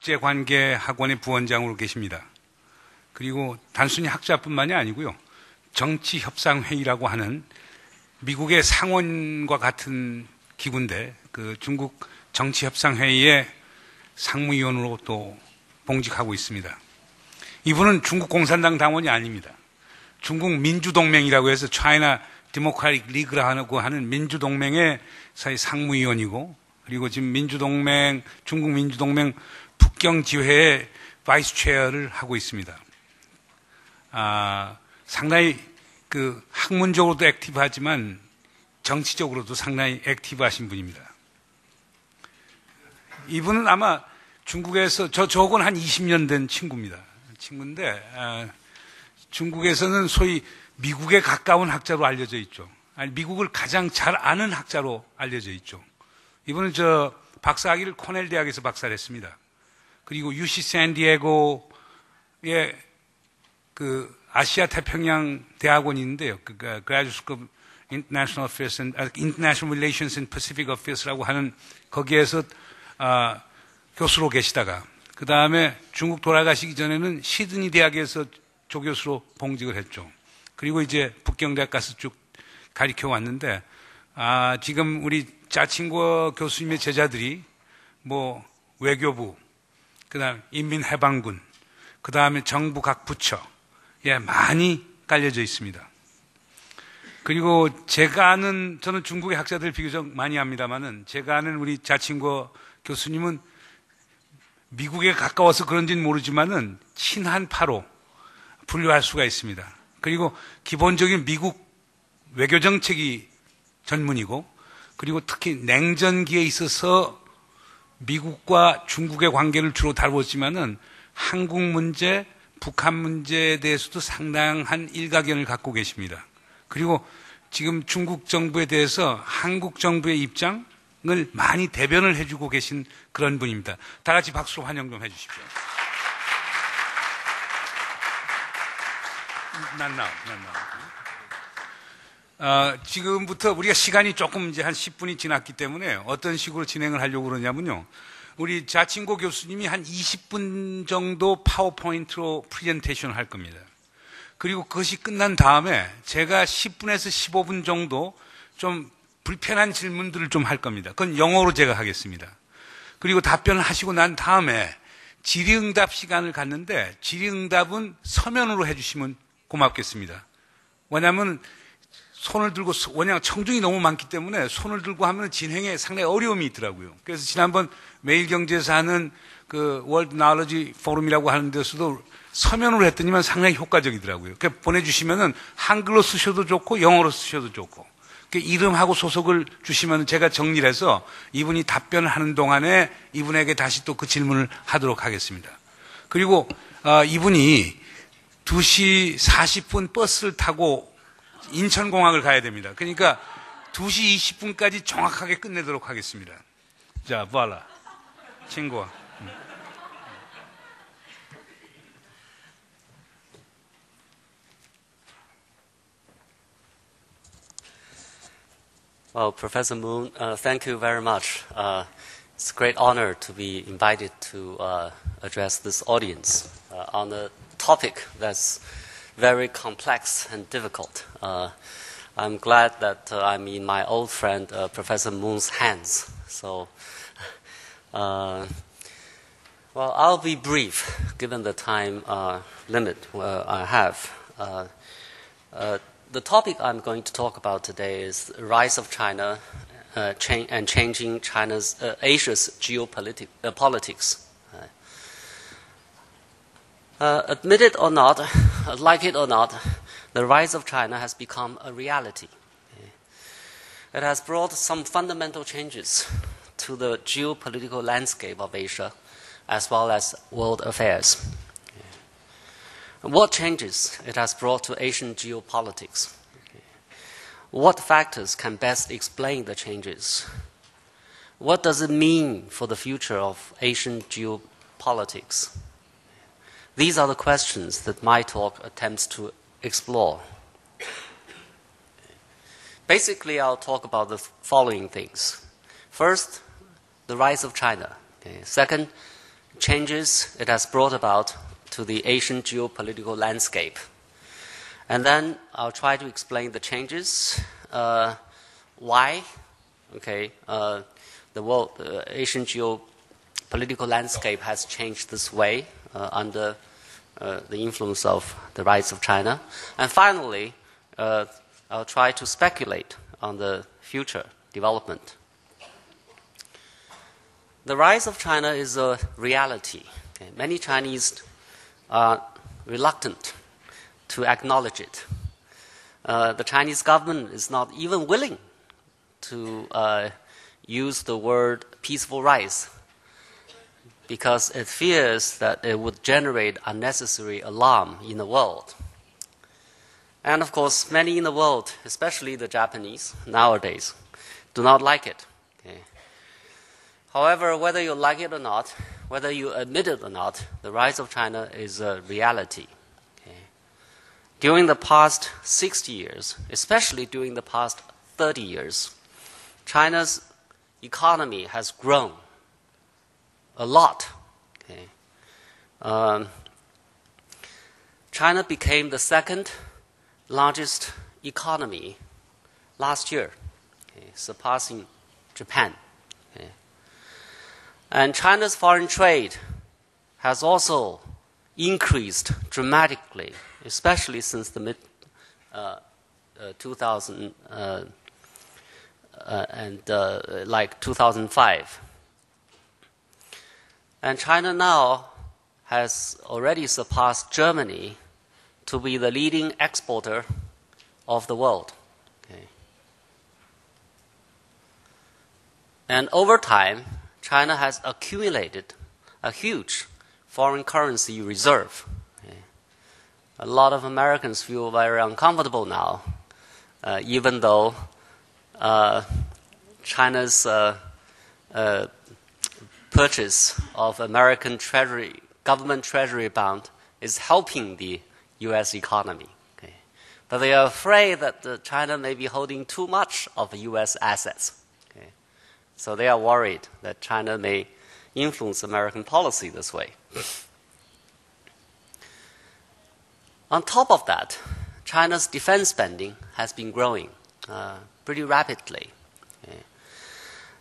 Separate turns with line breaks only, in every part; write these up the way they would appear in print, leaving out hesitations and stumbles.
국제관계학원의 부원장으로 계십니다. 그리고 단순히 학자뿐만이 아니고요. 정치협상회의라고 하는 미국의 상원과 같은 기구인데 그 중국 정치협상회의의 상무위원으로 또 봉직하고 있습니다. 이분은 중국 공산당 당원이 아닙니다. 중국 민주동맹이라고 해서 China Democratic League라고 하는 민주동맹의 상무위원이고 그리고 지금 중국 민주동맹 북경지회의 바이스 체어를 하고 있습니다. 상당히 그 학문적으로도 액티브하지만 정치적으로도 상당히 액티브하신 분입니다. 이분은 아마 중국에서 저하고는 한 20년 된 친구인데 중국에서는 소위 미국에 가까운 학자로 알려져 있죠. 아니, 미국을 가장 잘 아는 학자로 알려져 있죠. 이분은 박사학위를 코넬 대학에서 박사를 했습니다. 그리고 UC 샌디에고의 그 아시아 태평양 대학원이 있는데요. Graduate School of International Affairs and International Relations and Pacific Affairs라고 하는 거기에서 교수로 계시다가 그 다음에 중국 돌아가시기 전에는 시드니 대학에서 조교수로 봉직을 했죠. 그리고 이제 북경대학 가서 쭉 가르쳐 왔는데 지금 우리 짜친구 교수님의 제자들이 뭐 외교부, 그다음 인민해방군, 그다음에 정부 각 부처 많이 깔려져 있습니다. 그리고 저는 중국의 학자들 비교적 많이 합니다만은 제가 아는 우리 짜친구 교수님은 미국에 가까워서 그런지는 모르지만은 친한파로 분류할 수가 있습니다. 그리고 기본적인 미국 외교 정책이 전문이고 그리고 특히 냉전기에 있어서 미국과 중국의 관계를 주로 다루었지만은 한국 문제, 북한 문제에 대해서도 상당한 일가견을 갖고 계십니다. 그리고 지금 중국 정부에 대해서 한국 정부의 입장을 많이 대변을 해주고 계신 그런 분입니다. 다 같이 박수로 환영 좀 해주십시오. 지금부터 우리가 시간이 조금 이제 한 10분이 지났기 때문에 어떤 식으로 진행을 하려고 그러냐면요. 우리 자친고 교수님이 한 20분 정도 파워포인트로 프레젠테이션을 할 겁니다. 그리고 그것이 끝난 다음에 제가 10분에서 15분 정도 좀 불편한 질문들을 좀 할 겁니다. 그건 영어로 제가 하겠습니다. 그리고 답변을 하시고 난 다음에 질의응답 시간을 갖는데 질의응답은 서면으로 해주시면 고맙겠습니다. 왜냐하면 왜냐하면 청중이 너무 많기 때문에 손을 들고 하면 진행에 상당히 어려움이 있더라고요. 그래서 지난번 매일경제에서 하는 그 월드 나울러지 포럼이라고 하는 데서도 서면으로 했더니만 상당히 효과적이더라고요. 그러니까 보내주시면은 한글로 쓰셔도 좋고 영어로 쓰셔도 좋고. 그러니까 이름하고 소속을 주시면 제가 정리를 해서 이분이 답변을 하는 동안에 이분에게 다시 또 그 질문을 하도록 하겠습니다. 그리고 이분이 2시 40분 버스를 타고 인천공항을 가야 됩니다. 그러니까 2시 20분까지 정확하게 끝내도록 하겠습니다. 자, voilà. 친구와.
Well, Professor Moon, thank you very much. It's a great honor to be invited to address this audience on a topic that's very complex and difficult. I'm glad that I'm in my old friend Professor Moon's hands. So, well, I'll be brief given the time limit I have. The topic I'm going to talk about today is the rise of China and changing Asia's geopolitics. Admit it or not, like it or not, the rise of China has become a reality. It has brought some fundamental changes to the geopolitical landscape of Asia as well as world affairs. What changes it has brought to Asian geopolitics? What factors can best explain the changes? What does it mean for the future of Asian geopolitics? These are the questions that my talk attempts to explore. Basically, I'll talk about the following things. First, the rise of China. Second, changes it has brought about to the Asian geopolitical landscape. And then I'll try to explain the changes, why, the world, Asian geopolitical landscape has changed this way under the influence of the rise of China. And finally, I'll try to speculate on the future development. The rise of China is a reality. Okay? Many Chinese are reluctant to acknowledge it. The Chinese government is not even willing to use the word peaceful rise because it fears that it would generate unnecessary alarm in the world. And of course, many in the world, especially the Japanese nowadays, do not like it. Okay? However, whether you like it or not, whether you admit it or not, the rise of China is a reality. Okay? During the past 60 years, especially during the past 30 years, China's economy has grown a lot. Okay? China became the second largest economy last year, okay, surpassing Japan. Okay. And China's foreign trade has also increased dramatically, especially since the mid 2000 like 2005. And China now has already surpassed Germany to be the leading exporter of the world. Okay. And over time, China has accumulated a huge foreign currency reserve. Okay. A lot of Americans feel very uncomfortable now, even though China's purchase of American government treasury bond is helping the U.S. economy. Okay. But they are afraid that China may be holding too much of U.S. assets. Okay. So they are worried that China may influence American policy this way. On top of that, China's defense spending has been growing pretty rapidly. Okay.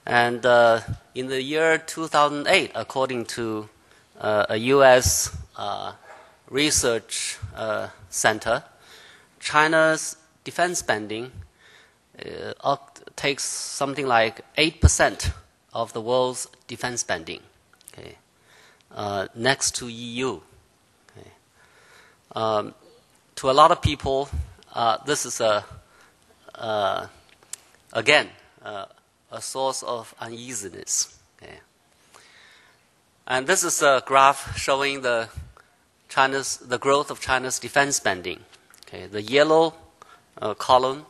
And in the year 2008, according to a U.S. research center, China's defense spending takes something like 8% of the world's defense spending, okay, next to EU. Okay. To a lot of people, this is again a source of uneasiness. Okay. And this is a graph showing the growth of China's defense spending. Okay, the yellow column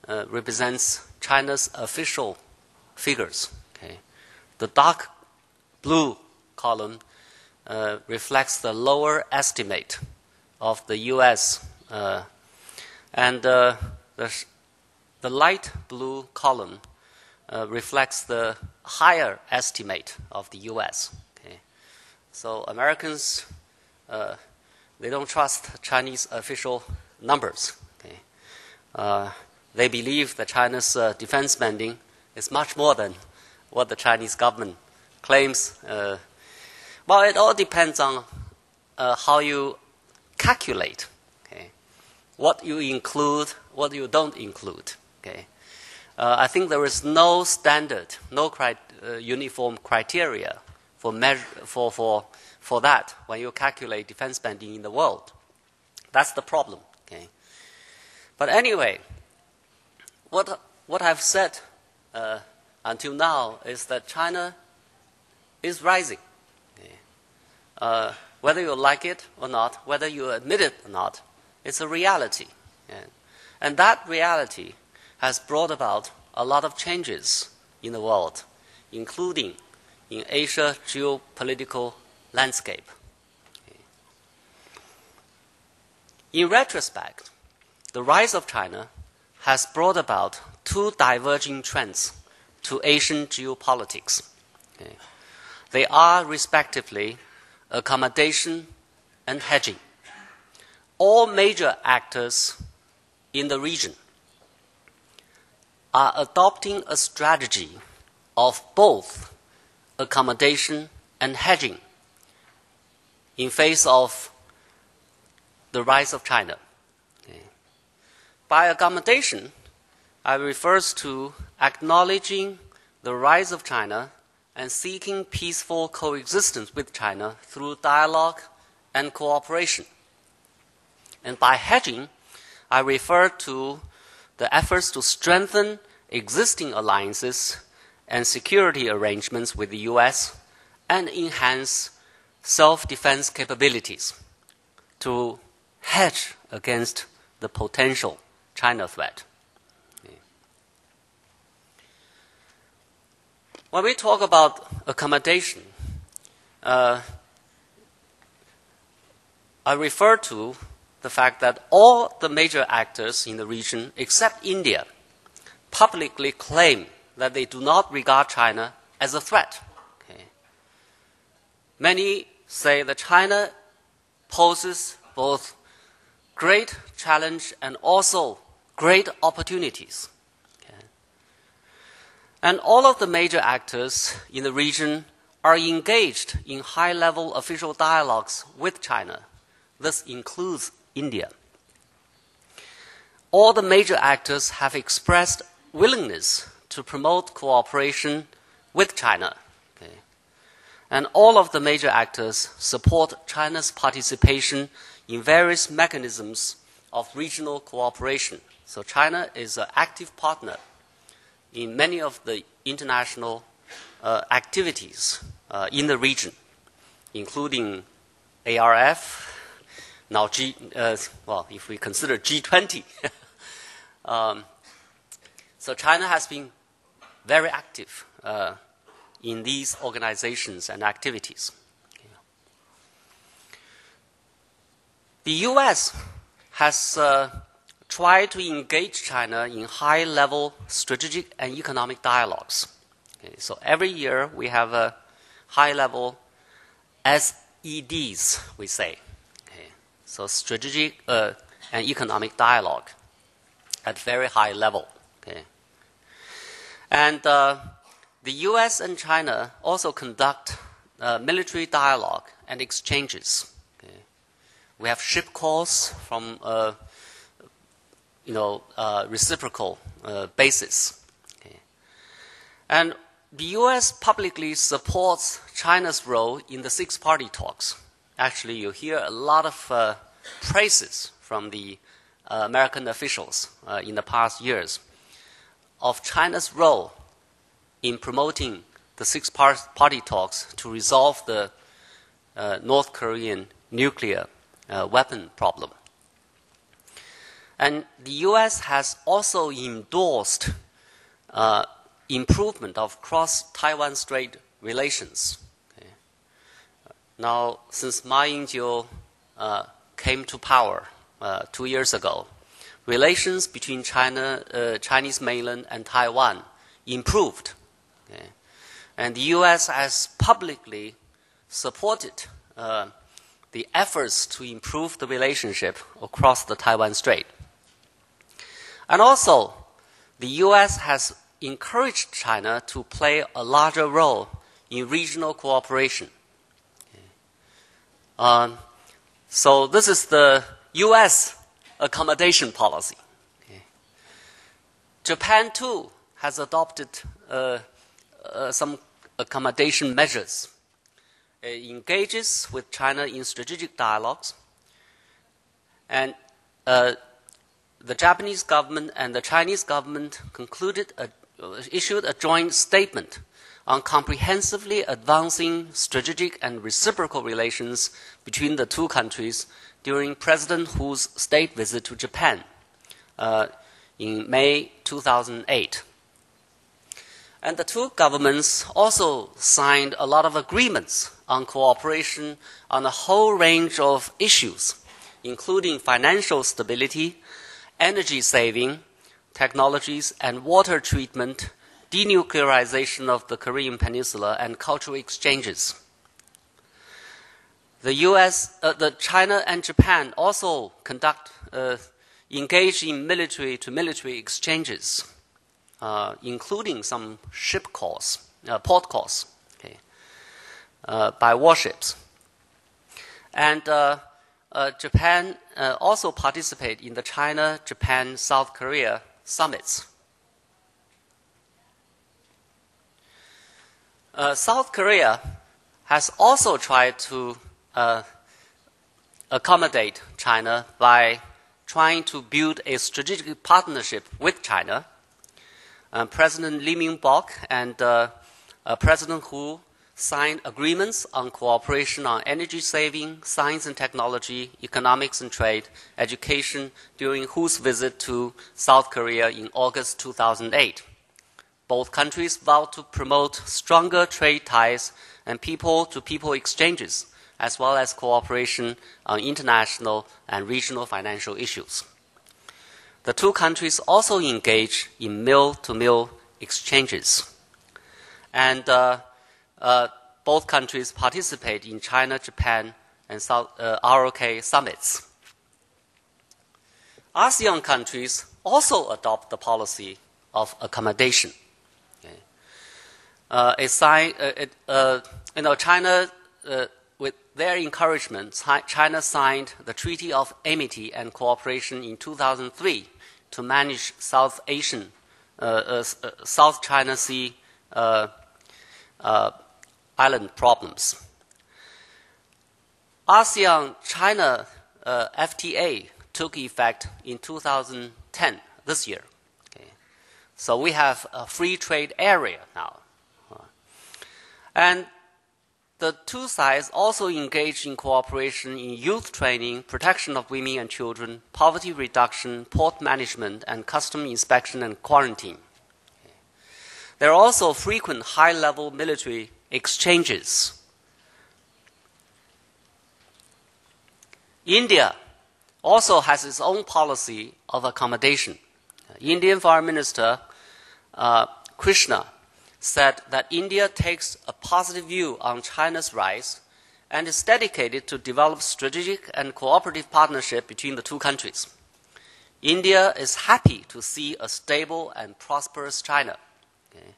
represents China's official figures. Okay, the dark blue column reflects the lower estimate of the U.S. And the light blue column reflects the higher estimate of the U.S. Okay, so Americans they don't trust Chinese official numbers. Okay. They believe that China's defense spending is much more than what the Chinese government claims. Well, it all depends on how you calculate. Okay. What you include, what you don't include. Okay. I think there is no standard, no uniform criteria for that when you calculate defense spending in the world. That's the problem. Okay. But anyway, what I've said until now is that China is rising. Okay. Whether you like it or not, whether you admit it or not, it's a reality. Okay. And that reality has brought about a lot of changes in the world, including in Asia's geopolitical landscape. Okay. In retrospect, the rise of China has brought about two diverging trends to Asian geopolitics. Okay. They are respectively accommodation, and hedging. All major actors in the region are adopting a strategy of both accommodation and hedging in face of the rise of China. Okay. By accommodation, I refers to acknowledging the rise of China and seeking peaceful coexistence with China through dialogue and cooperation. And by hedging, I refer to the efforts to strengthen existing alliances and security arrangements with the U.S. and enhance self-defense capabilities to hedge against the potential China threat. When we talk about accommodation, I refer to the fact that all the major actors in the region, except India, publicly claim that they do not regard China as a threat. Okay. Many say that China poses both great challenge and also great opportunities. Okay. And all of the major actors in the region are engaged in high-level official dialogues with China. This includes India. All the major actors have expressed willingness to promote cooperation with China. Okay. And all of the major actors support China's participation in various mechanisms of regional cooperation. So China is an active partner in many of the international activities in the region, including ARF, now if we consider G20. So China has been very active in these organizations and activities. The U.S. has tried to engage China in high-level strategic and economic dialogues. Okay, so every year we have a high-level SEDs, we say. Okay, so strategic and economic dialogue at very high level. Okay. And the U.S. and China also conduct military dialogue and exchanges. Okay. We have ship calls from reciprocal basis. Okay. And the U.S. publicly supports China's role in the six-party talks. Actually, you hear a lot of praises from the American officials in the past years of China's role in promoting the six-party talks to resolve the North Korean nuclear weapon problem. And the U.S. has also endorsed improvement of cross-Taiwan Strait relations. Okay. Now, since Ma Ying-jeou came to power 2 years ago, relations between Chinese mainland and Taiwan improved. Okay. And the U.S. has publicly supported the efforts to improve the relationship across the Taiwan Strait. And also, the U.S. has encouraged China to play a larger role in regional cooperation. Okay. So this is the U.S. accommodation policy. Okay. Japan, too, has adopted some accommodation measures. It engages with China in strategic dialogues. And the Japanese government and the Chinese government issued a joint statement on comprehensively advancing strategic and reciprocal relations between the two countries during President Hu's state visit to Japan in May 2008. And the two governments also signed a lot of agreements on cooperation on a whole range of issues, including financial stability, energy saving, technologies, and water treatment, denuclearization of the Korean Peninsula, and cultural exchanges. China and Japan also engage in military-to-military exchanges, including some port calls, okay, by warships. And Japan also participate in the China, Japan, South Korea summits. South Korea has also tried to accommodate China by trying to build a strategic partnership with China. President Lee Myung-bok and President Hu signed agreements on cooperation on energy saving, science and technology, economics and trade, education during Hu's visit to South Korea in August 2008. Both countries vowed to promote stronger trade ties and people-to-people exchanges, as well as cooperation on international and regional financial issues. The two countries also engage in mill-to-mill exchanges. And both countries participate in China, Japan, and ROK summits. ASEAN countries also adopt the policy of accommodation. Okay. China, with their encouragement, China signed the Treaty of Amity and Cooperation in 2003 to manage South China Sea island problems. ASEAN-China FTA took effect in 2010, this year. Okay. So we have a free trade area now. And the two sides also engage in cooperation in youth training, protection of women and children, poverty reduction, port management, and custom inspection and quarantine. Okay. There are also frequent high-level military exchanges. India also has its own policy of accommodation. Indian Foreign Minister Krishna said that India takes a positive view on China's rise and is dedicated to develop strategic and cooperative partnership between the two countries. India is happy to see a stable and prosperous China. Okay.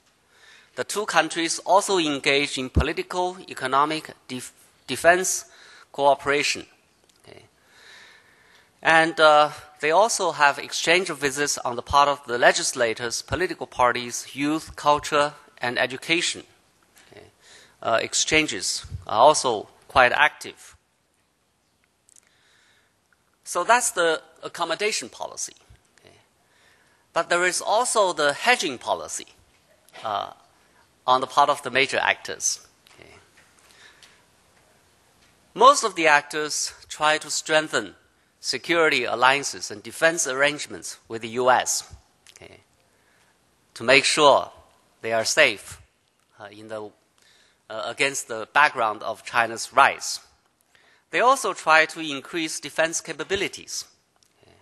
The two countries also engage in political, economic, defense cooperation. Okay. And they also have exchange of visits on the part of the legislators, political parties, youth, culture, and education. Okay. Exchanges are also quite active. So that's the accommodation policy. Okay. But there is also the hedging policy on the part of the major actors. Okay. Most of the actors try to strengthen security alliances and defense arrangements with the U.S. Okay, to make sure they are safe against the background of China's rise. They also try to increase defense capabilities. Okay.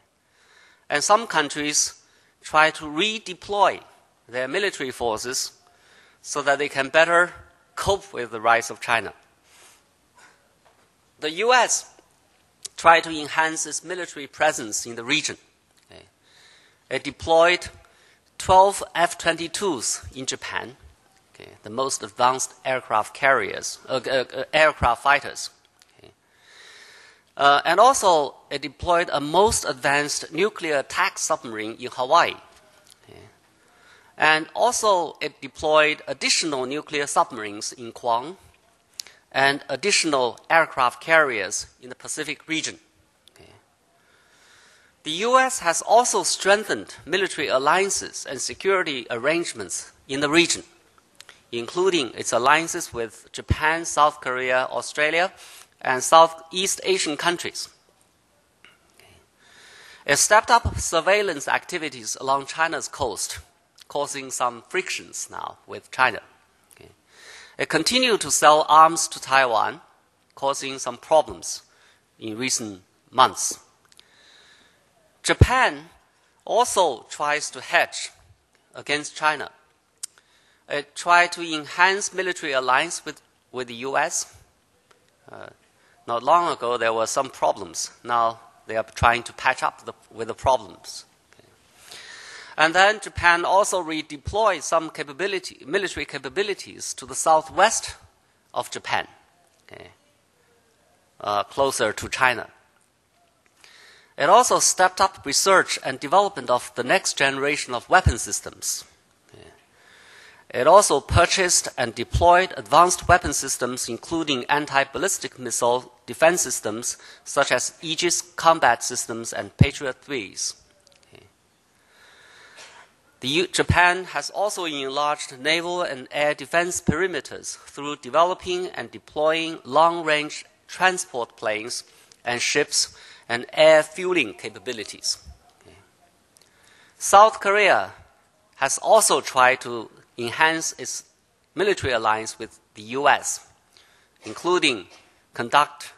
And some countries try to redeploy their military forces so that they can better cope with the rise of China. The U.S. tried to enhance its military presence in the region. Okay. It deployed 12 F-22s in Japan, okay, the most advanced aircraft carriers, aircraft fighters. Okay. And also, it deployed a most advanced nuclear attack submarine in Hawaii. Okay. And also, it deployed additional nuclear submarines in Guam and additional aircraft carriers in the Pacific region. Okay. The U.S. has also strengthened military alliances and security arrangements in the region, including its alliances with Japan, South Korea, Australia, and Southeast Asian countries. Okay. It stepped up surveillance activities along China's coast, causing some frictions now with China. It continued to sell arms to Taiwan, causing some problems in recent months. Japan also tries to hedge against China. It tried to enhance military alliance with the U.S. Not long ago, there were some problems. Now they are trying to patch up with the problems. Okay. And then Japan also redeployed some military capabilities to the southwest of Japan, okay, closer to China. It also stepped up research and development of the next generation of weapon systems. It also purchased and deployed advanced weapon systems, including anti-ballistic missile defense systems, such as Aegis combat systems and Patriot 3s. Okay. Japan has also enlarged naval and air defense perimeters through developing and deploying long-range transport planes and ships and air fueling capabilities. Okay. South Korea has also tried to enhance its military alliance with the U.S., including conduct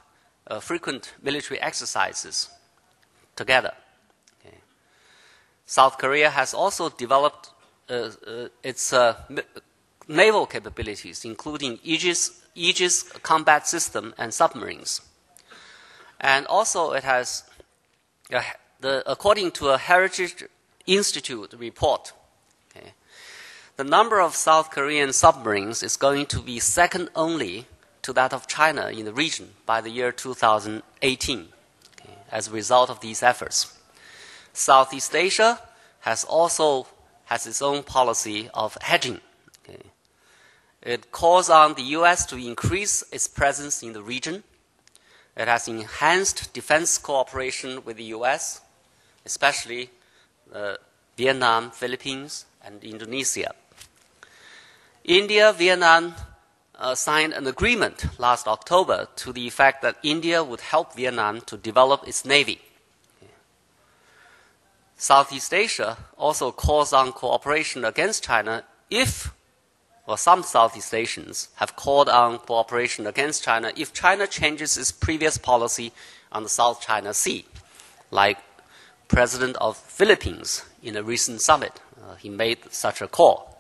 frequent military exercises together. Okay. South Korea has also developed its naval capabilities, including Aegis combat system and submarines. And also it has, according to a Heritage Institute report, okay, the number of South Korean submarines is going to be second only to that of China in the region by the year 2018, okay, as a result of these efforts. Southeast Asia has its own policy of hedging. Okay. It calls on the U.S. to increase its presence in the region. It has enhanced defense cooperation with the U.S., especially Vietnam, Philippines, and Indonesia. India, Vietnam signed an agreement last October to the effect that India would help Vietnam to develop its navy. Okay. Southeast Asia also calls on cooperation against China some Southeast Asians have called on cooperation against China if China changes its previous policy on the South China Sea, like President of Philippines in a recent summit. He made such a call.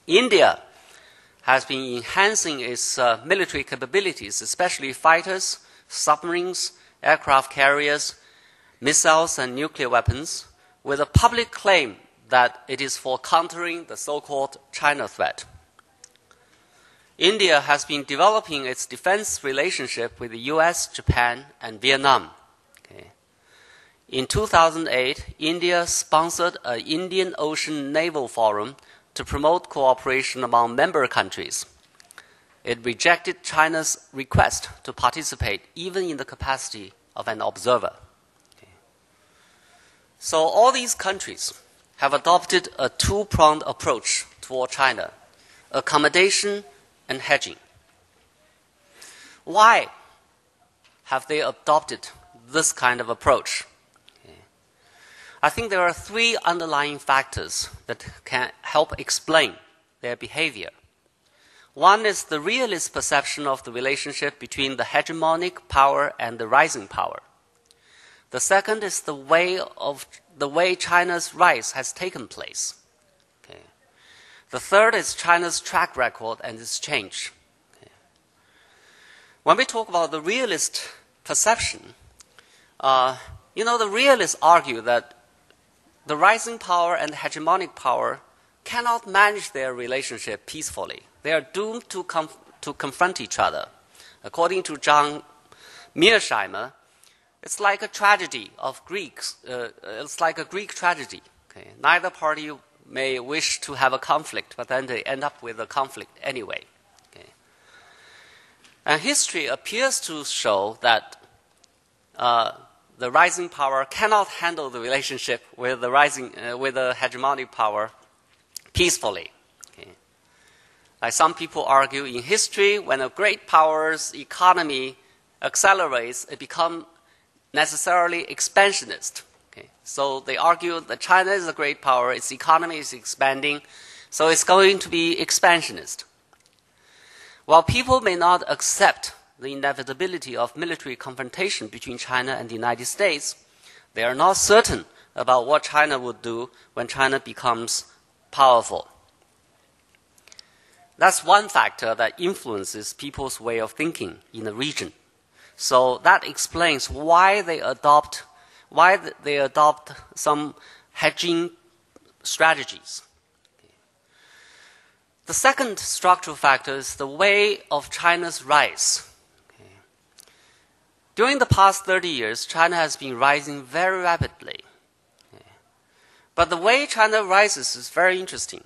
India has been enhancing its military capabilities, especially fighters, submarines, aircraft carriers, missiles, and nuclear weapons, with a public claim that it is for countering the so-called China threat. India has been developing its defense relationship with the US, Japan, and Vietnam. Okay. In 2008, India sponsored an Indian Ocean Naval Forum to promote cooperation among member countries. It rejected China's request to participate, even in the capacity of an observer. Okay. So all these countries have adopted a two-pronged approach toward China: accommodation and hedging. Why have they adopted this kind of approach? Okay. I think there are three underlying factors that can help explain their behavior. One is the realist perception of the relationship between the hegemonic power and the rising power. The second is the way China's rise has taken place. Okay. The third is China's track record and its change. Okay. When we talk about the realist perception, the realists argue that the rising power and the hegemonic power cannot manage their relationship peacefully. They are doomed to confront each other. According to John Mearsheimer, it's like a tragedy of Greeks. It's like a Greek tragedy. Okay. Neither party may wish to have a conflict, but then they end up with a conflict anyway. Okay. And history appears to show that the rising power cannot handle the relationship with the hegemonic power peacefully. Okay. Like some people argue, in history, when a great power's economy accelerates, it becomes necessarily expansionist. Okay. So they argue that China is a great power, its economy is expanding, so it's going to be expansionist. While people may not accept the inevitability of military confrontation between China and the United States, they are not certain about what China would do when China becomes powerful. That's one factor that influences people's way of thinking in the region. So that explains why they adopt some hedging strategies. The second structural factor is the way of China's rise. During the past 30 years, China has been rising very rapidly. But the way China rises is very interesting.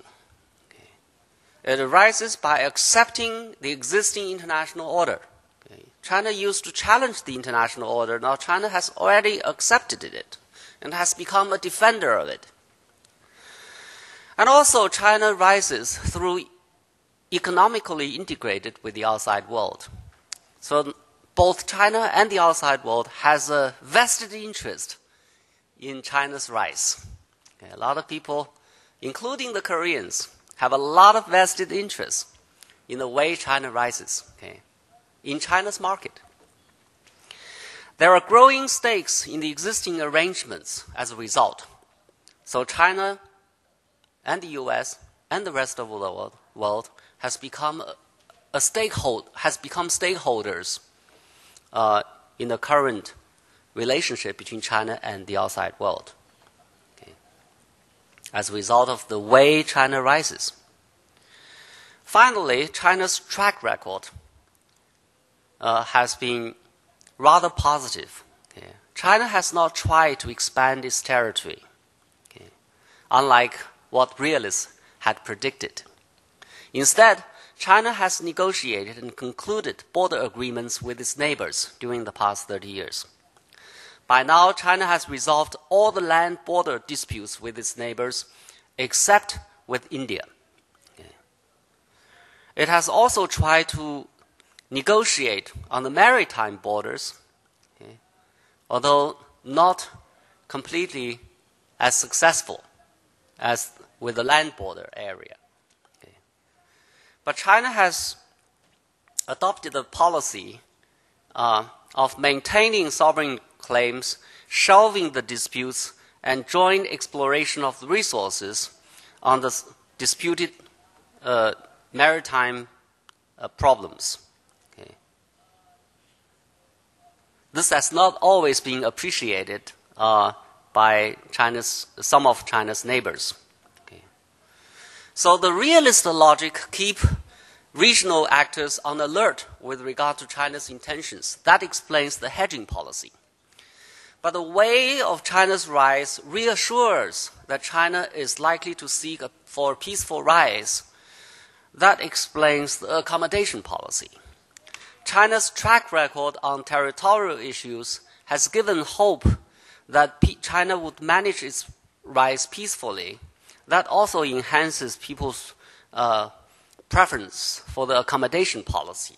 It rises by accepting the existing international order. China used to challenge the international order. Now China has already accepted it and has become a defender of it. And also China rises through economically integrated with the outside world. So both China and the outside world has a vested interest in China's rise. A lot of people, including the Koreans, have a lot of vested interest in the way China rises, in China's market. There are growing stakes in the existing arrangements as a result. So China and the US and the rest of the world has become stakeholders in the current relationship between China and the outside world. As a result of the way China rises. Finally, China's track record has been rather positive. China has not tried to expand its territory, unlike what realists had predicted. Instead, China has negotiated and concluded border agreements with its neighbors during the past 30 years. By now, China has resolved all the land border disputes with its neighbors, except with India. It has also tried to negotiate on the maritime borders, although not completely as successful as with the land border area. But China has adopted a policy of maintaining sovereign claims, shelving the disputes, and joint exploration of the resources on the disputed maritime problems. This has not always been appreciated by some of China's neighbors. So the realist logic keep regional actors on alert with regard to China's intentions. That explains the hedging policy. But the way of China's rise reassures that China is likely to seek for a peaceful rise. That explains the accommodation policy. China's track record on territorial issues has given hope that China would manage its rise peacefully. That also enhances people's preference for the accommodation policy.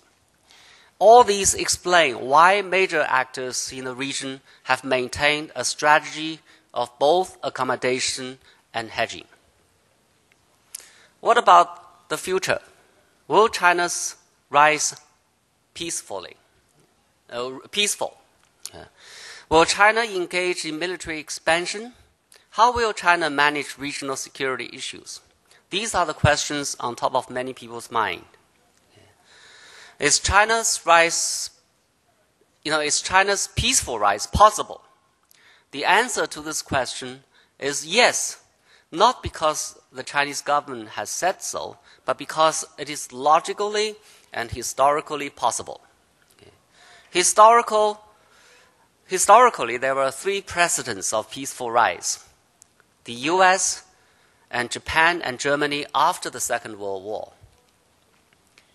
All these explain why major actors in the region have maintained a strategy of both accommodation and hedging. What about the future? Will China's rise peaceful? Will China engage in military expansion? How will China manage regional security issues? These are the questions on top of many people's mind. Is China's peaceful rise possible? The answer to this question is yes, not because the Chinese government has said so, but because it is logically and historically possible. Historically, there were three precedents of peaceful rise. The US and Japan and Germany after the Second World War.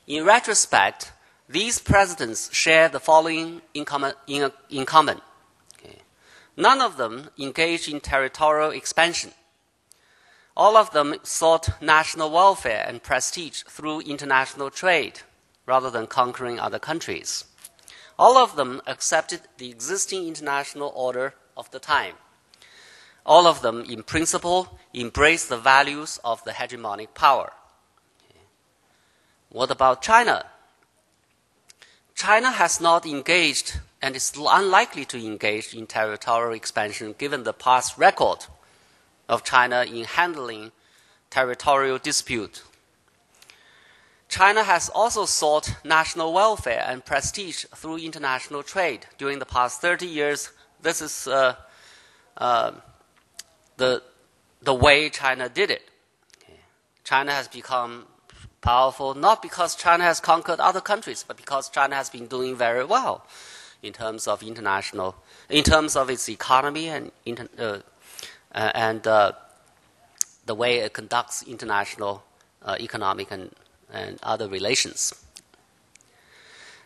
In retrospect, these precedents share the following in common. None of them engaged in territorial expansion. All of them sought national welfare and prestige through international trade rather than conquering other countries. All of them accepted the existing international order of the time. All of them, in principle, embraced the values of the hegemonic power. What about China? China has not engaged and is unlikely to engage in territorial expansion given the past record of China in handling territorial dispute. China has also sought national welfare and prestige through international trade. During the past 30 years, this is the way China did it. China has become powerful not because China has conquered other countries, but because China has been doing very well in terms of its economy and the way it conducts international economic and other relations.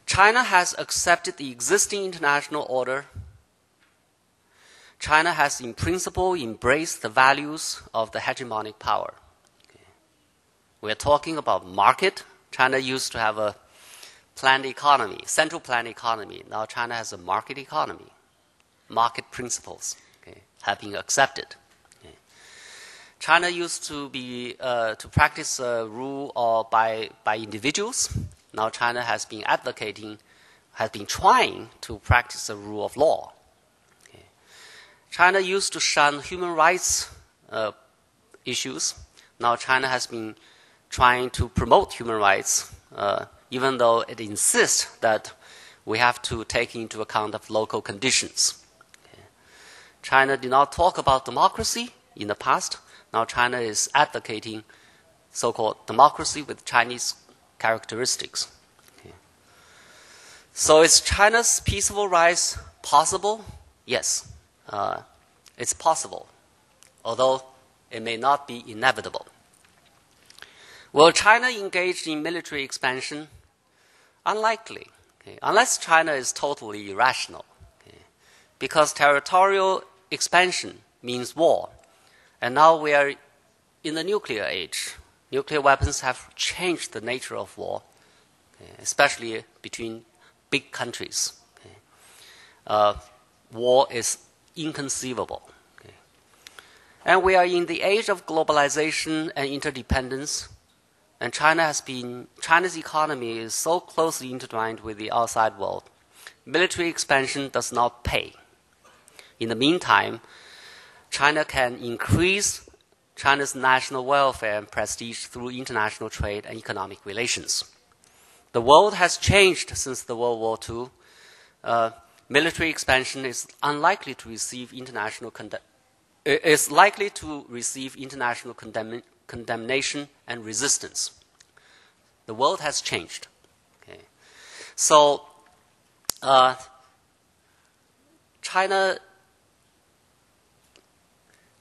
China has accepted the existing international order. China has in principle embraced the values of the hegemonic power. We are talking about market. China used to have a planned economy, central planned economy. Now China has a market economy. Market principles have been accepted. China used to be to practice rule by individuals. Now China has been trying to practice a rule of law. China used to shun human rights issues. Now China has been trying to promote human rights, even though it insists that we have to take into account of local conditions. China did not talk about democracy in the past. Now China is advocating so-called democracy with Chinese characteristics. So is China's peaceful rise possible? Yes, it's possible, although it may not be inevitable. Will China engage in military expansion? Unlikely, unless China is totally irrational, because territorial expansion means war. And now we are in the nuclear age. Nuclear weapons have changed the nature of war, especially between big countries. War is inconceivable. And we are in the age of globalization and interdependence. And China's economy is so closely intertwined with the outside world. Military expansion does not pay. In the meantime, China can increase China's national welfare and prestige through international trade and economic relations. The world has changed since the World War II. Military expansion is unlikely to receive international condemnation and resistance. The world has changed. So China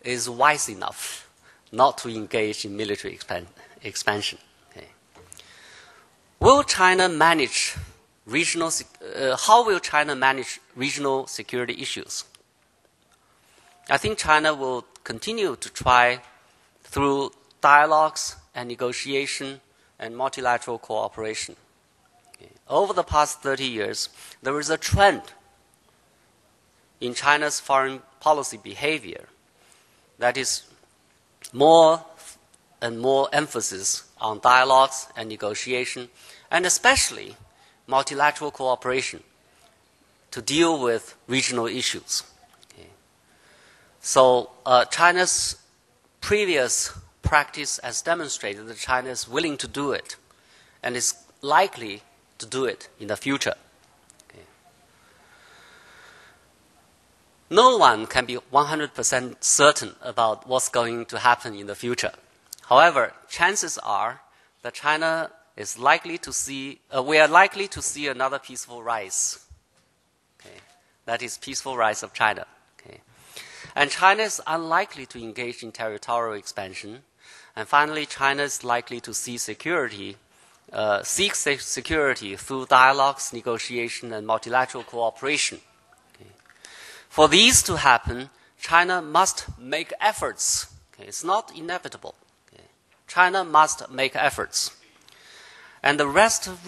is wise enough not to engage in military expansion. Will China manage how will China manage regional security issues? I think China will continue to try through dialogues and negotiation and multilateral cooperation. Over the past 30 years, there is a trend in China's foreign policy behavior that is more and more emphasis on dialogues and negotiation, and especially multilateral cooperation to deal with regional issues. So China's previous practice has demonstrated that China is willing to do it and is likely to do it in the future. No one can be 100% certain about what's going to happen in the future. However, chances are that China is likely to see, we are likely to see another peaceful rise. That is peaceful rise of China. And China is unlikely to engage in territorial expansion. And finally, China is likely to see security, seek security through dialogues, negotiation, and multilateral cooperation. For these to happen, China must make efforts. It's not inevitable. China must make efforts. And the rest of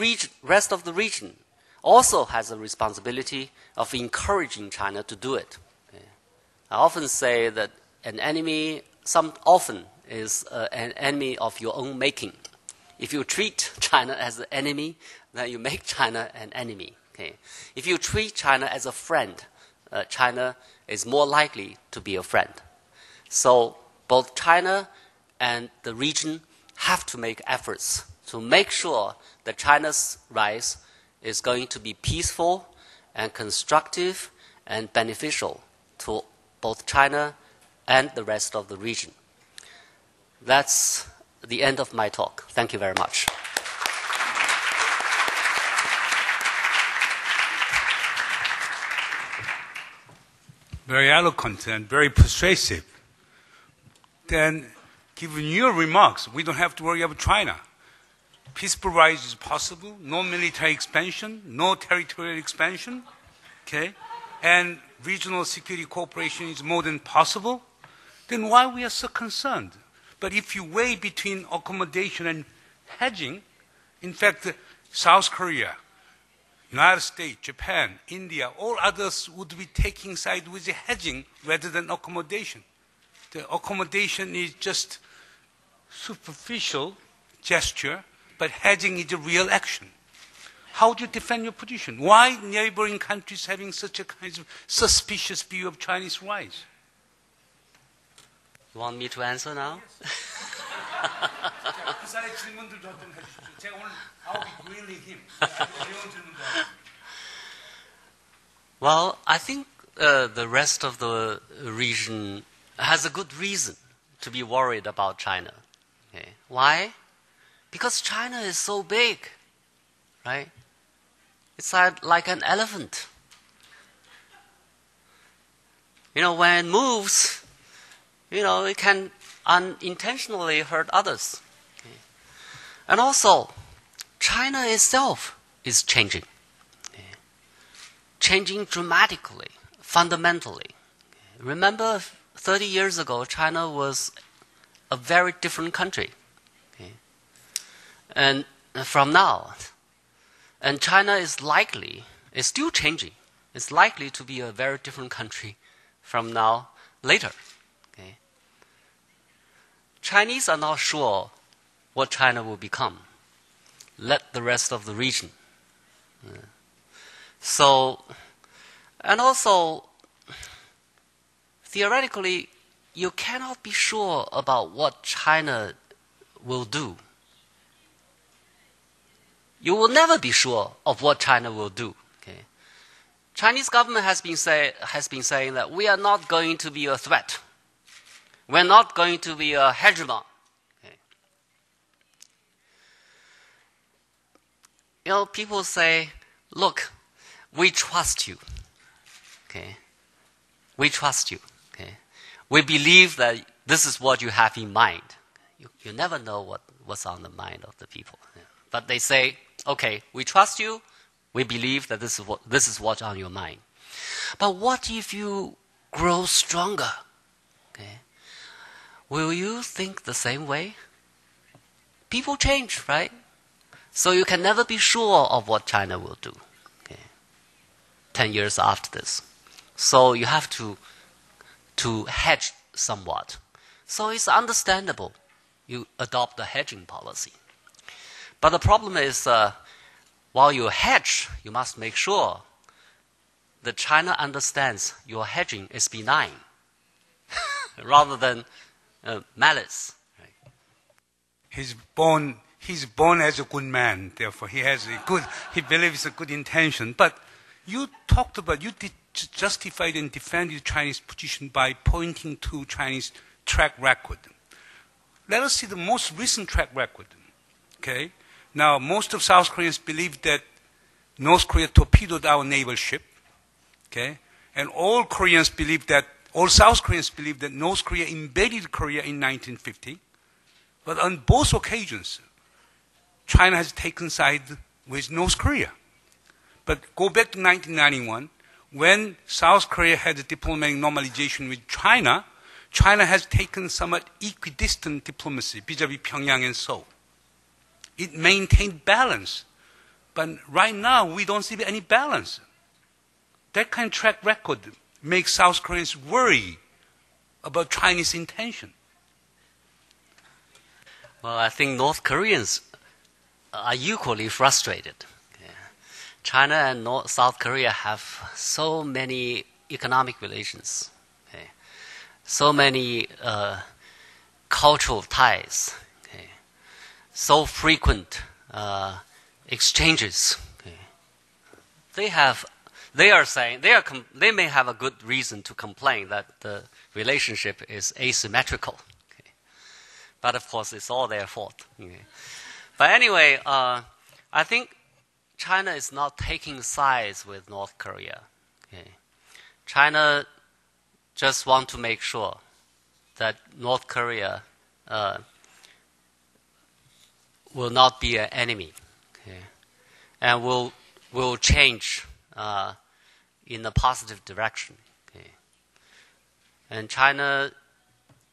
the region also has a responsibility of encouraging China to do it. I often say that an enemy often is an enemy of your own making. If you treat China as an enemy, then you make China an enemy. If you treat China as a friend, China is more likely to be a friend. So both China and the region have to make efforts to make sure that China's rise is going to be peaceful and constructive and beneficial to both China and the rest of the region. That's the end of my talk. Thank you very much.
Very eloquent and very persuasive. Then, given your remarks, we don't have to worry about China. Peaceful rise is possible, no military expansion, no territorial expansion, okay? And regional security cooperation is more than possible. Then why we are so concerned? But if you weigh between accommodation and hedging, in fact, South Korea, United States, Japan, India, all others would be taking side with the hedging rather than accommodation. The accommodation is just superficial gesture, but hedging is a real action. How do you defend your position? Why neighboring countries having such a kind of suspicious view of Chinese rise?
You want me to answer now? Well, I think the rest of the region has a good reason to be worried about China. Okay. Why? Because China is so big, right? It's like an elephant. You know, when it moves, you know, it can unintentionally hurt others. Okay. And also, China itself is changing. Okay. Changing dramatically, fundamentally. Okay. Remember, 30 years ago, China was a very different country. Okay. And from now, and China is still changing. It's likely to be a very different country from now later. Okay. Chinese are not sure what China will become. Let the rest of the region. So, and also, theoretically, you cannot be sure about what China will do. You will never be sure of what China will do. Okay? Chinese government has been saying that we are not going to be a threat. We're not going to be a hegemon. Okay? You know, people say, look, we trust you. Okay? We trust you. Okay? We believe that this is what you have in mind. You never know what's on the mind of the people. Yeah. But they say, okay, we trust you. We believe that this is what's on your mind. But what if you grow stronger? Okay? Will you think the same way? People change, right? So you can never be sure of what China will do. Okay? 10 years after this. So you have to hedge somewhat. So it's understandable you adopt a hedging policy. But the problem is, while you hedge, you must make sure that China understands your hedging is benign rather than malice. Right?
He's born as a good man, therefore he believes a good intention. But you justified and defended the Chinese position by pointing to Chinese track record. Let us see the most recent track record. Okay? Now, most of South Koreans believe that North Korea torpedoed our naval ship. Okay? And all South Koreans believe that North Korea invaded Korea in 1950. But on both occasions, China has taken side with North Korea. But go back to 1991, when South Korea had a diplomatic normalization with China, China has taken somewhat equidistant diplomacy vis-a-vis Pyongyang and Seoul. It maintained balance. But right now, we don't see any balance. That kind of track record makes South Koreans worry about Chinese intention.
Well, I think North Koreans are equally frustrated. China and South Korea have so many economic relations, okay? So many cultural ties. Okay? so frequent exchanges. Okay. They are saying they may have a good reason to complain that the relationship is asymmetrical. Okay. But of course, it's all their fault. Okay. But anyway, I think China is not taking sides with North Korea. Okay. China just want to make sure that North Korea will not be an enemy, okay, and will change in a positive direction. Okay. And China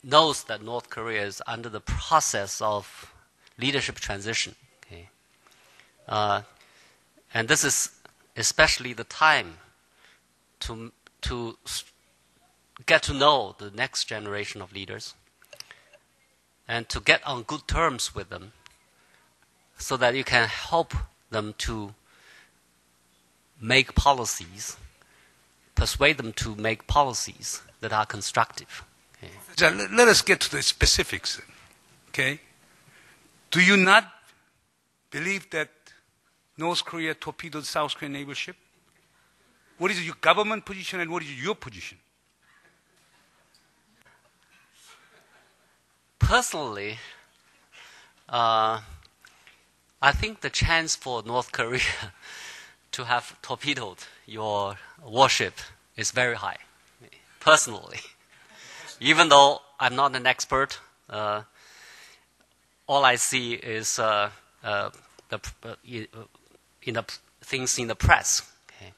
knows that North Korea is under the process of leadership transition. Okay. And this is especially the time to get to know the next generation of leaders and to get on good terms with them so that you can help them to make policies, persuade them to make policies that are constructive. Okay.
So let us get to the specifics. Okay? Do you not believe that North Korea torpedoed South Korean naval ship? What is your government position and what is your position?
Personally, I think the chance for North Korea to have torpedoed your warship is very high, personally. Even though I'm not an expert, all I see is things in the press. Okay.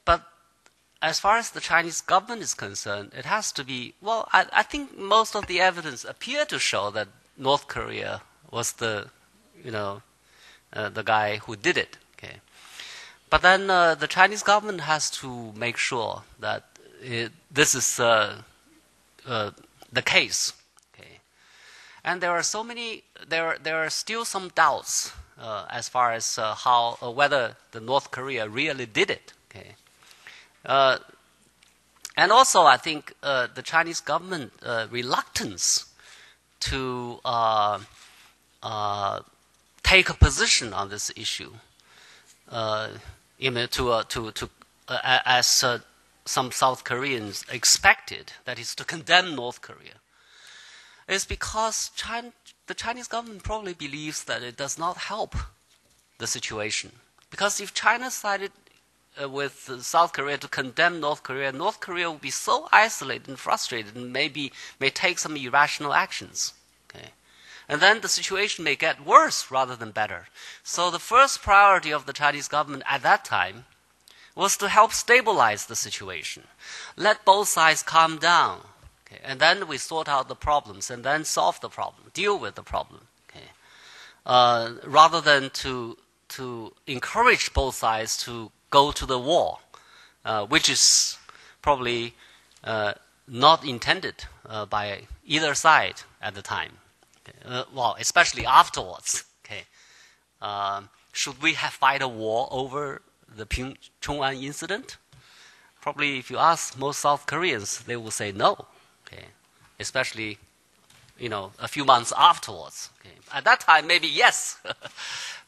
But as far as the Chinese government is concerned, it has to be, well, I think most of the evidence appear to show that North Korea was the guy who did it. Okay. But then the Chinese government has to make sure that this is the case. Okay. And there are so many, there are still some doubts as far as whether the North Korea really did it. Okay. And also, I think the Chinese government reluctance to take a position on this issue, as some South Koreans expected, that is to condemn North Korea, is because the Chinese government probably believes that it does not help the situation. Because if China sided with South Korea to condemn North Korea will be so isolated and frustrated and may take some irrational actions. Okay. And then the situation may get worse rather than better. So the first priority of the Chinese government at that time was to help stabilize the situation. Let both sides calm down. Okay. And then we sort out the problems and then solve the problem, deal with the problem. Okay. Rather than to encourage both sides to go to the war, which is probably not intended by either side at the time. Okay. Well, especially afterwards. Okay. Should we have fight a war over the Chong'an incident? Probably, if you ask most South Koreans, they will say no. Okay. Especially, a few months afterwards. Okay. At that time, maybe yes.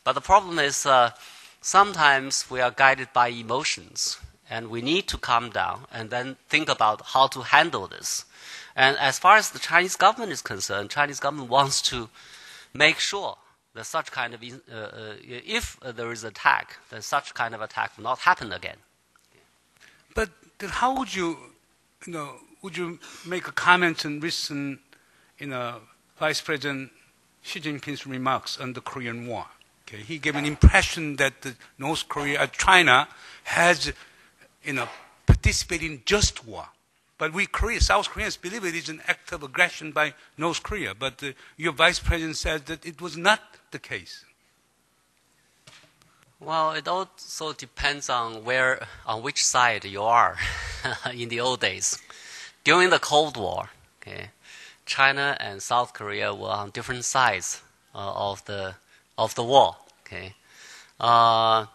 But the problem is, sometimes we are guided by emotions, and we need to calm down and then think about how to handle this. And as far as the Chinese government is concerned, Chinese government wants to make sure that such kind of, if there is attack, then such kind of attack will not happen again.
But then how would you make a comment on recent, Vice President Xi Jinping's remarks on the Korean War? Okay, he gave an impression that North Korea, China, has, participated in just war. But South Koreans believe it is an act of aggression by North Korea. But your vice president said that it was not the case.
Well, it also depends on which side you are in the old days. During the Cold War, okay, China and South Korea were on different sides of the war. Okay, there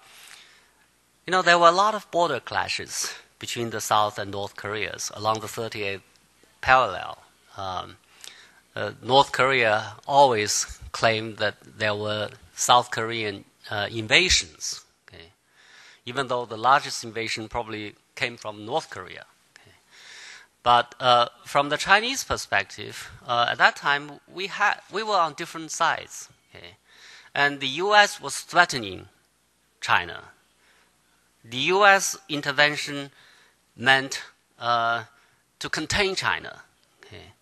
were a lot of border clashes between the South and North Koreas along the 38th parallel. North Korea always claimed that there were South Korean invasions, okay? Even though the largest invasion probably came from North Korea. Okay? But from the Chinese perspective, at that time, we were on different sides. Okay? And the U.S. was threatening China. The U.S. intervention meant to contain China. Okay?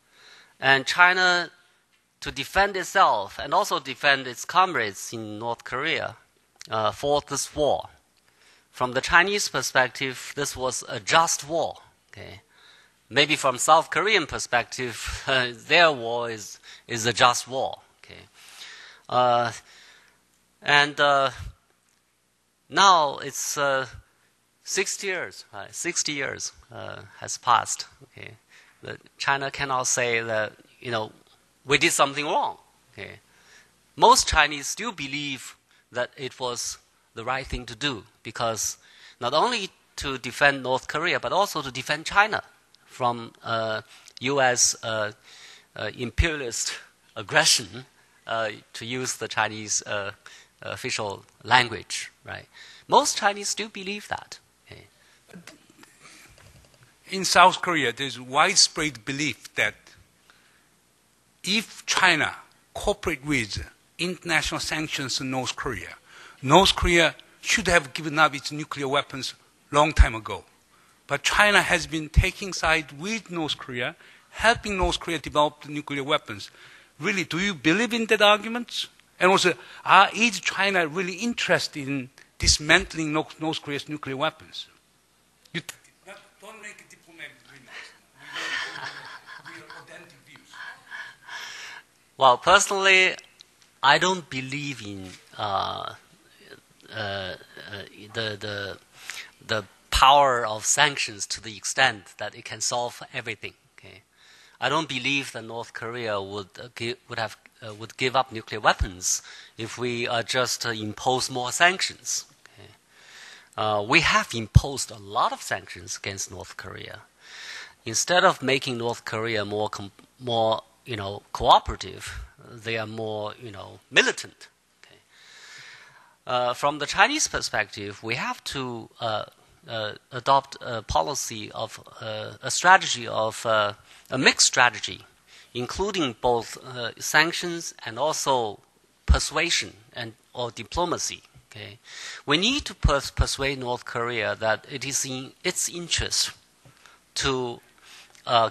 And China, to defend itself and also defend its comrades in North Korea, fought this war. From the Chinese perspective, this was a just war. Okay? Maybe from South Korean perspective, their war is a just war. Okay? Now it's 60 years. 60 years has passed. Okay? China cannot say that, we did something wrong. Okay? Most Chinese still believe that it was the right thing to do, because not only to defend North Korea, but also to defend China from U.S. Imperialist aggression, to use the Chinese official language. Right? Most Chinese still believe that. Okay?
In South Korea, there's widespread belief that if China cooperate with international sanctions on North Korea should have given up its nuclear weapons long time ago. But China has been taking side with North Korea, helping North Korea develop nuclear weapons. Really, do you believe in that argument? And also, is China really interested in dismantling North Korea's nuclear weapons? Don't make a diplomatic remarks. We are authentic views.
Well, personally, I don't believe in the power of sanctions to the extent that it can solve everything. Okay? I don't believe that North Korea would give up nuclear weapons if we just impose more sanctions. Okay? We have imposed a lot of sanctions against North Korea. Instead of making North Korea more cooperative, they are more militant. Okay? From the Chinese perspective, we have to adopt a policy of a strategy of a mixed strategy, including both sanctions and also persuasion or diplomacy. Okay? We need to persuade North Korea that it is in its interest to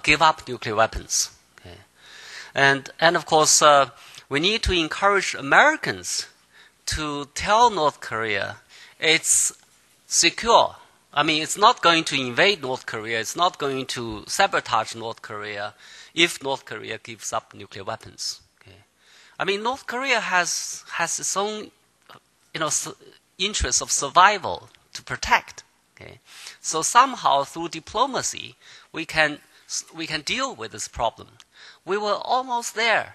give up nuclear weapons. Okay? And of course, we need to encourage Americans to tell North Korea it's secure. I mean, it's not going to invade North Korea. It's not going to sabotage North Korea if North Korea gives up nuclear weapons. Okay? I mean, North Korea has its own, interest of survival to protect. Okay? So somehow, through diplomacy, we can deal with this problem. We were almost there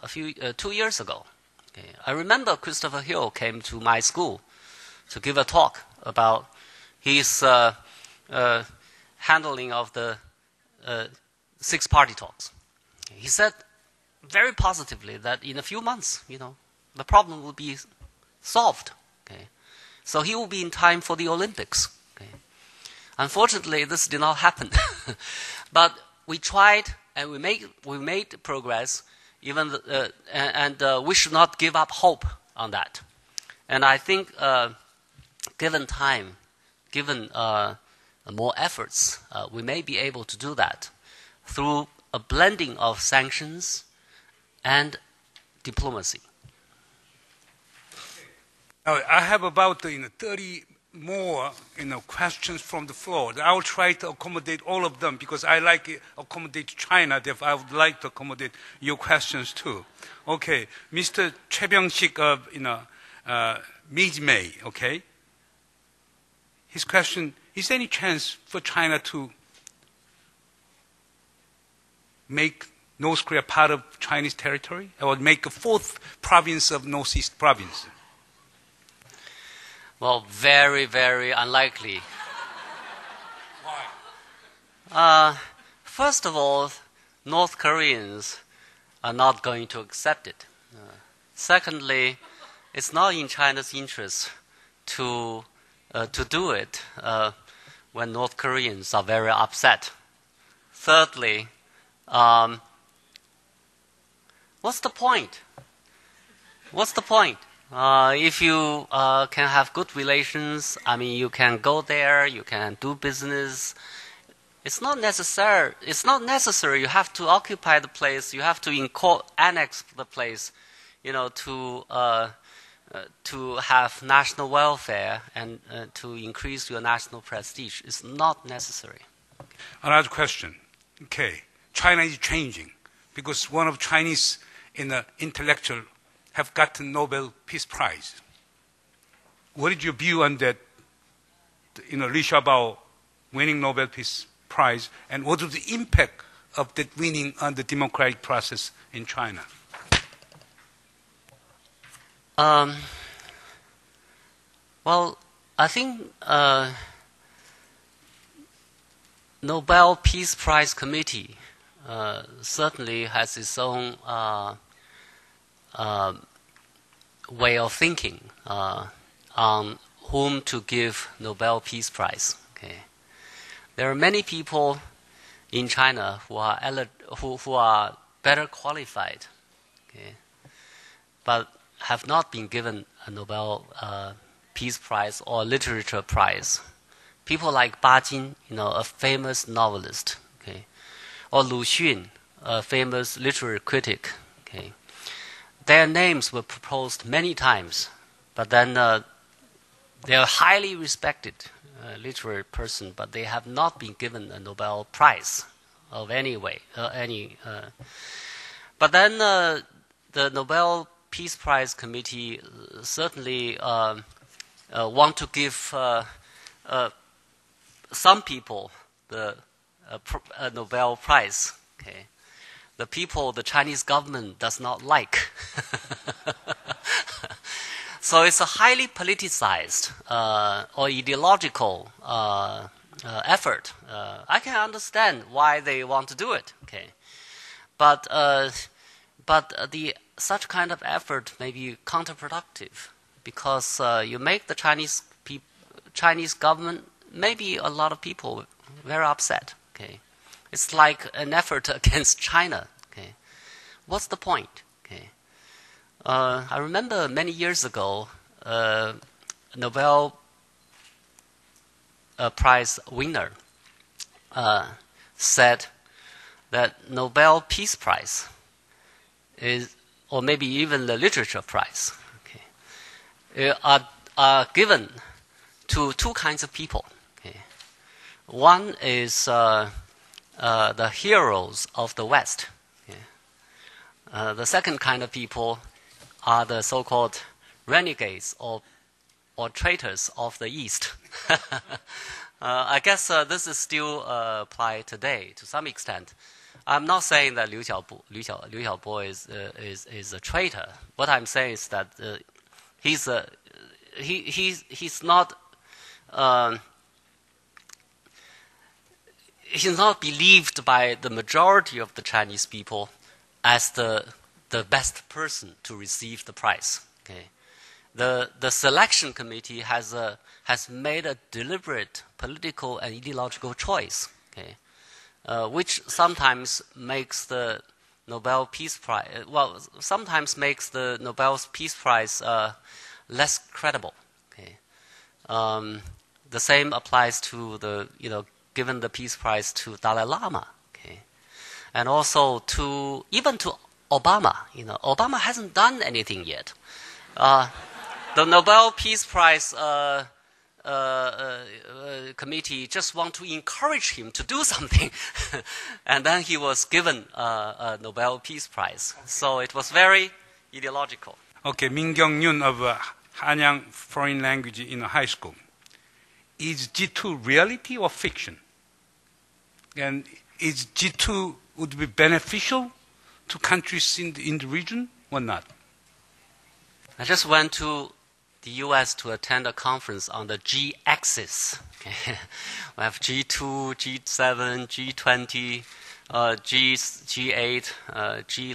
2 years ago. Okay? I remember Christopher Hill came to my school to give a talk about his handling of the six-party talks. He said very positively that in a few months, the problem will be solved. Okay? So he will be in time for the Olympics. Okay? Unfortunately, this did not happen. But we tried and we made progress, and we should not give up hope on that. And I think, given time, given more efforts, we may be able to do that through a blending of sanctions and diplomacy.
Now, I have about 30 more questions from the floor. I will try to accommodate all of them because I like to accommodate China. Therefore, I would like to accommodate your questions too. Okay, Mr. Choi Byung-sik of May. Okay. His question: is there any chance for China to make North Korea part of Chinese territory, or make a fourth province of Northeast province?
Well, very, very unlikely.
Why?
First of all, North Koreans are not going to accept it. Secondly, it's not in China's interest to do it when North Koreans are very upset. Thirdly, what's the point? What's the point? If you can have good relations, I mean, you can go there, you can do business. It's not necessary. It's not necessary. You have to occupy the place. You have to annex the place, to have national welfare and to increase your national prestige. It's not necessary.
Another question. Okay, China is changing because one of Chinese intellectual have gotten Nobel Peace Prize. What is your view on that? Li Xiaobo winning Nobel Peace Prize, and what is the impact of that winning on the democratic process in China?
Well, I think Nobel Peace Prize Committee certainly has its own way of thinking on whom to give Nobel Peace Prize. Okay, there are many people in China who are better qualified, okay, but have not been given a Nobel Peace Prize or Literature Prize. People like Ba Jin, a famous novelist, okay, or Lu Xun, a famous literary critic, okay. Their names were proposed many times, but then they are highly respected literary person, but they have not been given a Nobel Prize of any way. But then the Nobel Peace Prize Committee certainly want to give some people the Nobel Prize. Okay. The people the Chinese government does not like. So it's a highly politicized or ideological effort. I can understand why they want to do it. Okay, but such kind of effort may be counterproductive because you make the Chinese government, maybe a lot of people very upset. Okay. It's like an effort against China. Okay, what's the point? Okay, I remember many years ago, Nobel Prize winner said that Nobel Peace Prize is, or maybe even the Literature Prize, okay, are given to two kinds of people. Okay, one is the heroes of the West. Yeah. The second kind of people are the so-called renegades or traitors of the East. I guess this is still applied today to some extent. I'm not saying that Liu Xiaobo is a traitor. What I'm saying is that he's not. He's not believed by the majority of the Chinese people as the best person to receive the prize. Okay, the selection committee has made a deliberate political and ideological choice. Okay, which sometimes makes the Nobel Peace Prize sometimes makes the Nobel Peace Prize less credible. Okay, the same applies to the given the Peace Prize to Dalai Lama, okay, and also even to Obama. Obama hasn't done anything yet. The Nobel Peace Prize committee just want to encourage him to do something, and then he was given a Nobel Peace Prize. So it was very ideological.
Okay, Min Kyung-yun of Hanyang Foreign Language in high school. Is G2 reality or fiction? And is G2 would be beneficial to countries in the region or not?
I just went to the U.S. to attend a conference on the G-axis. Okay. We have G2, G7, G20. G8, G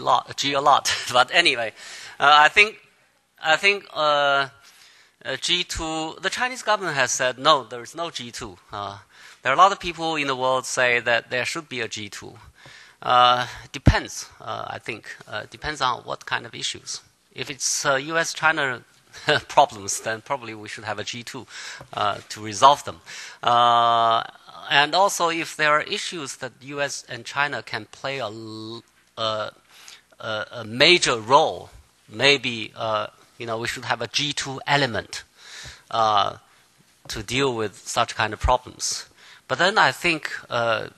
a lot. But anyway, I think G2. The Chinese government has said no. There is no G2. There are a lot of people in the world say that there should be a G2. Depends. I think depends on what kind of issues. If it's U.S.-China problems, then probably we should have a G2 to resolve them. And also, if there are issues that U.S. and China can play a major role, maybe we should have a G2 element to deal with such kind of problems. But then I think the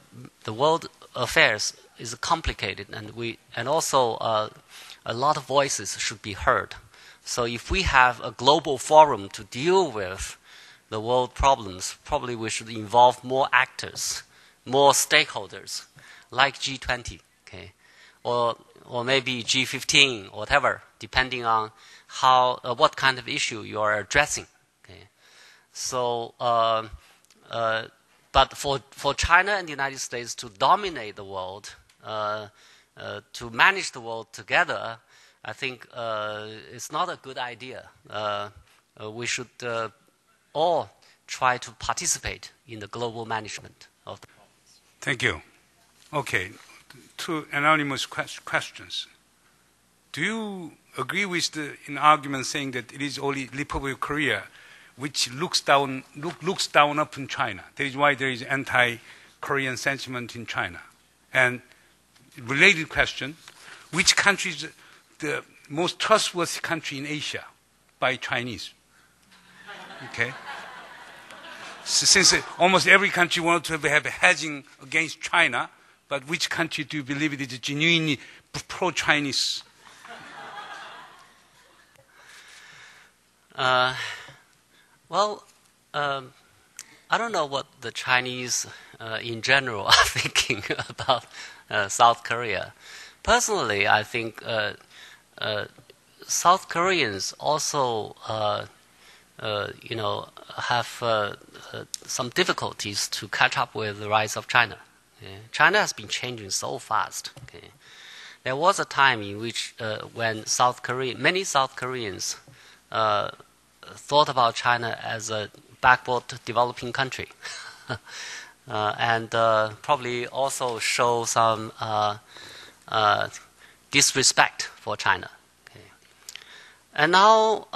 world affairs is complicated, and also a lot of voices should be heard. So if we have a global forum to deal with the world problems, probably we should involve more actors, more stakeholders, like G20, okay, or maybe G15, or whatever, depending on how what kind of issue you are addressing. Okay, so but for China and the United States to dominate the world, to manage the world together, I think it's not a good idea. We should all try to participate in the global management of the problems.
Thank you. Okay, two anonymous questions. Do you agree with the argument saying that it is only Republic of Korea which looks down upon China? That is why there is anti-Korean sentiment in China. And related question: which country is the most trustworthy country in Asia by Chinese? Okay. Since almost every country wants to have a hedging against China, but which country do you believe it is genuinely pro-Chinese?
Well, I don't know what the Chinese in general are thinking about South Korea. Personally, I think South Koreans also, have some difficulties to catch up with the rise of China. Okay? China has been changing so fast. Okay? There was a time in which when many South Koreans thought about China as a backward developing country, and probably also show some disrespect for China. Okay. And now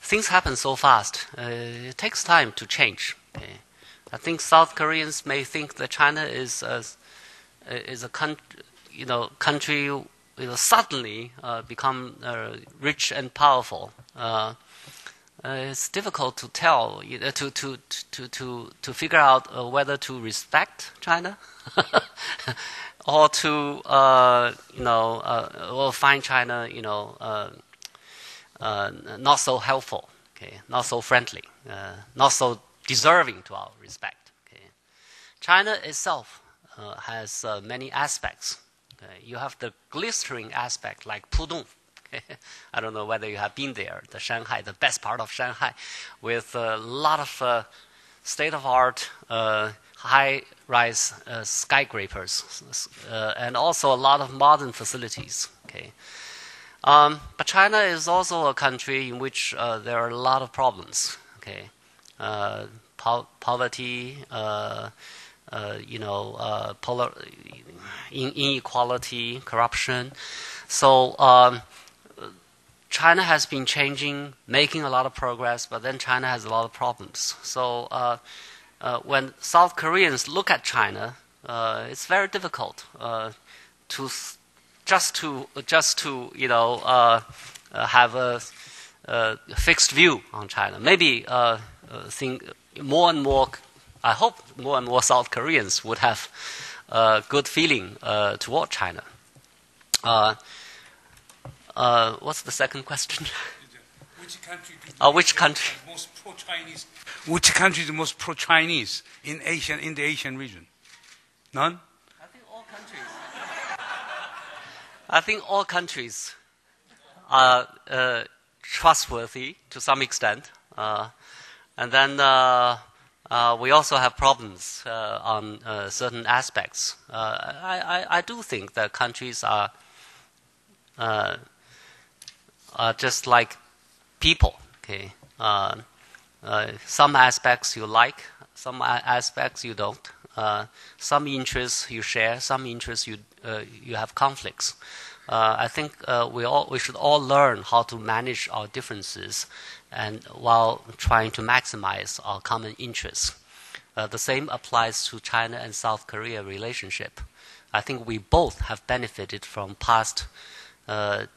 things happen so fast. It takes time to change. Okay. I think South Koreans may think that China is a country suddenly become rich and powerful. It's difficult to tell, to figure out whether to respect China or to or find China not so helpful, okay, not so friendly, not so deserving to our respect. Okay. China itself has many aspects. Okay. You have the glistering aspect, like Pudong. Okay. I don't know whether you have been there, the Shanghai, the best part of Shanghai, with a lot of state-of-art high-rise skyscrapers, and also a lot of modern facilities. Okay. But China is also a country in which there are a lot of problems. Okay, poverty, inequality, corruption. So China has been changing, making a lot of progress, but then China has a lot of problems. So when South Koreans look at China, it's very difficult to have a fixed view on China. Maybe think more and more. I hope more and more South Koreans would have a good feeling toward China. What's the second question?
Which country?
Which country?
Most pro-Chinese. Which country is the most pro-Chinese in the Asian region? None.
I think all countries. I think all countries are trustworthy to some extent, and then we also have problems on certain aspects. I do think that countries are just like people. Okay, some aspects you like, some aspects you don't. Some interests you share, some interests you have conflicts. I think we should all learn how to manage our differences, and while trying to maximize our common interests. The same applies to China and South Korea relationship. I think we both have benefited from past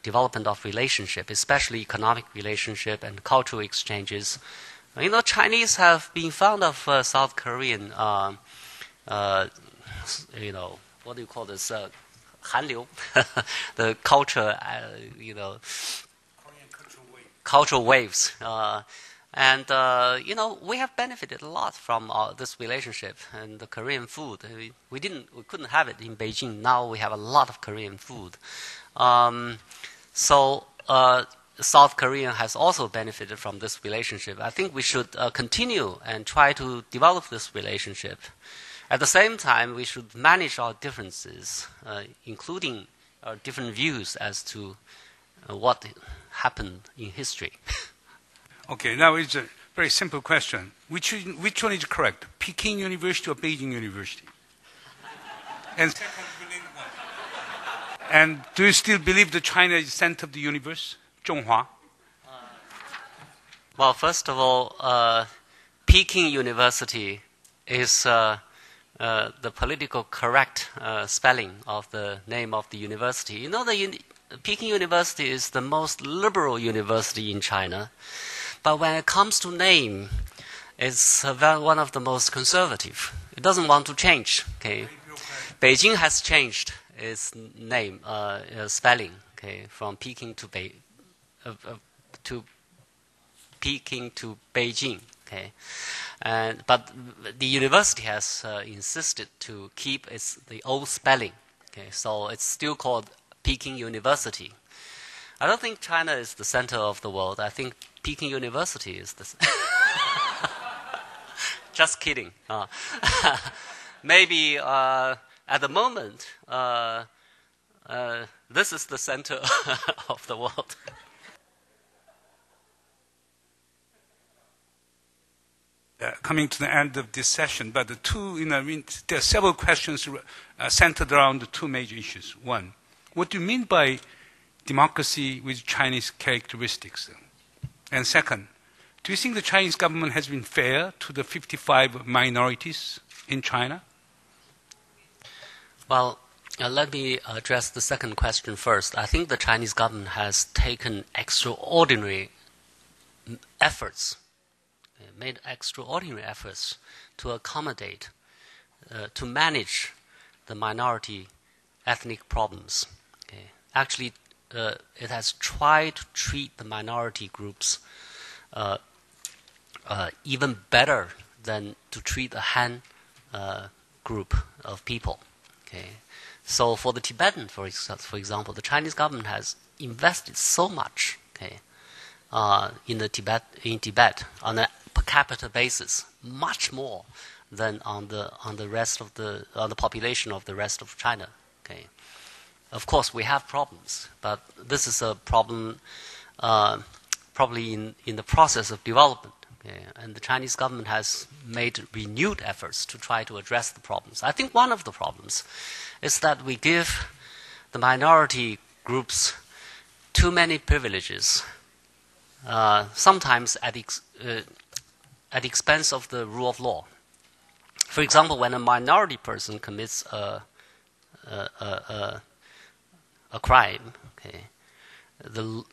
development of relationship, especially economic relationship and cultural exchanges. You know, Chinese have been fond of South Korean, you know, what do you call this? Hanliu, the culture, you know, cultural waves. And you know, we have benefited a lot from this relationship. And the Korean food, we couldn't have it in Beijing. Now we have a lot of Korean food. So South Korea has also benefited from this relationship. I think we should continue and try to develop this relationship. At the same time, we should manage our differences, including our different views as to what happened in history.
Okay, now it's a very simple question. Which one is correct? Peking University or Beijing University? And second, and do you still believe that China is the center of the universe? Zhonghua?
Well, first of all, Peking University is the political correct spelling of the name of the university. You know, Peking University is the most liberal university in China. But when it comes to name, it's one of the most conservative. It doesn't want to change. Okay, Beijing has changed its name, spelling. Okay, from Peking to Peking to Beijing. Okay, but the university has insisted to keep the old spelling. Okay, so it's still called Peking University. I don't think China is the center of the world. I think Peking University is the. Just kidding. Maybe at the moment, this is the center of the world.
Coming to the end of this session, but there are several questions centered around the two major issues. One, what do you mean by democracy with Chinese characteristics? And second, do you think the Chinese government has been fair to the 55 minorities in China?
Well, let me address the second question first. I think the Chinese government has taken extraordinary efforts, made extraordinary efforts to accommodate, to manage the minority ethnic problems. Okay. Actually, it has tried to treat the minority groups even better than to treat the Han group of people. Okay. So for the Tibetan, for example, the Chinese government has invested so much, okay, in Tibet on a per capita basis, much more than on the rest of the population of the rest of China. Okay. Of course, we have problems, but this is a problem probably in the process of development. Okay. And the Chinese government has made renewed efforts to try to address the problems. I think one of the problems is that we give the minority groups too many privileges, sometimes at the expense of the rule of law. For example, when a minority person commits a crime, okay, the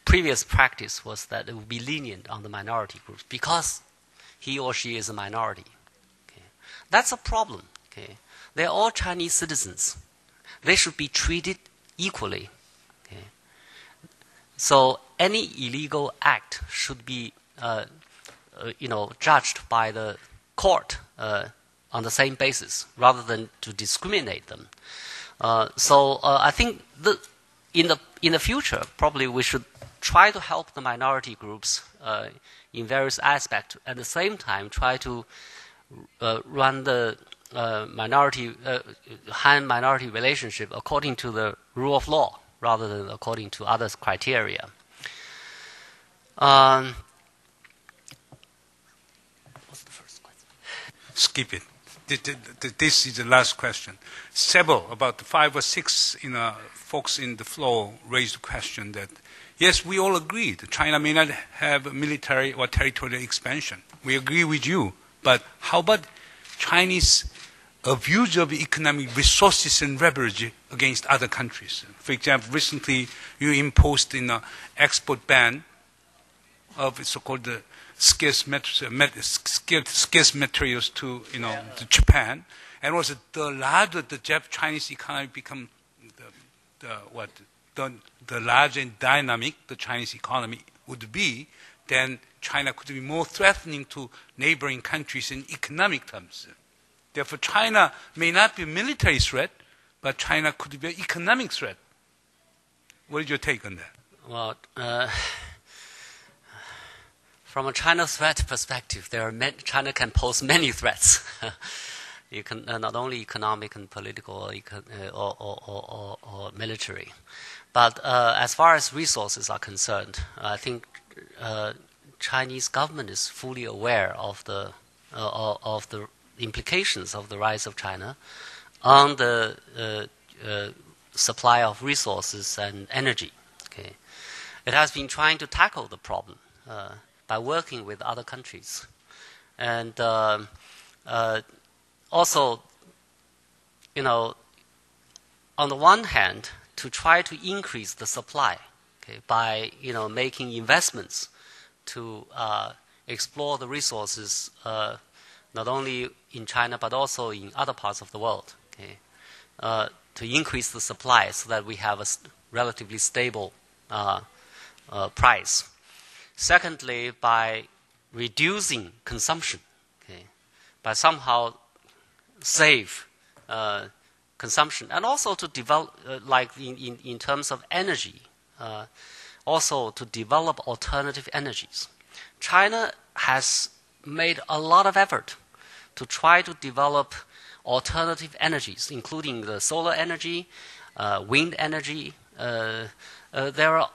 previous practice was that it would be lenient on the minority groups because he or she is a minority. Okay. That's a problem. Okay. They're all Chinese citizens. They should be treated equally. Okay. So any illegal act should be, judged by the court on the same basis, rather than to discriminate them. So I think in the future, probably we should try to help the minority groups in various aspects. At the same time, try to run the Han-minority relationship according to the rule of law rather than according to other criteria. What's the first question?
Skip it. This is the last question. Several, about 5 or 6 folks in the floor raised the question that, yes, we all agree that China may not have military or territorial expansion. We agree with you. But how about Chinese abuse of economic resources and leverage against other countries? For example, recently you imposed an export ban of so-called scarce materials to to Japan, and also the larger the Chinese economy become the larger and dynamic the Chinese economy would be, then China could be more threatening to neighboring countries in economic terms. Therefore, China may not be a military threat, but China could be an economic threat. What is your take on that?
Well, from a China threat perspective, China can pose many threats. You can not only economic and political or military, but as far as resources are concerned, I think Chinese government is fully aware of the implications of the rise of China on the supply of resources and energy. Okay, it has been trying to tackle the problem by working with other countries, and also, on the one hand, to try to increase the supply, okay, by making investments to explore the resources not only in China but also in other parts of the world, okay, to increase the supply so that we have a relatively stable price. Secondly, by reducing consumption, okay, by somehow save consumption, and also to develop, like in terms of energy, also to develop alternative energies. China has made a lot of effort to try to develop alternative energies, including the solar energy, wind energy. There are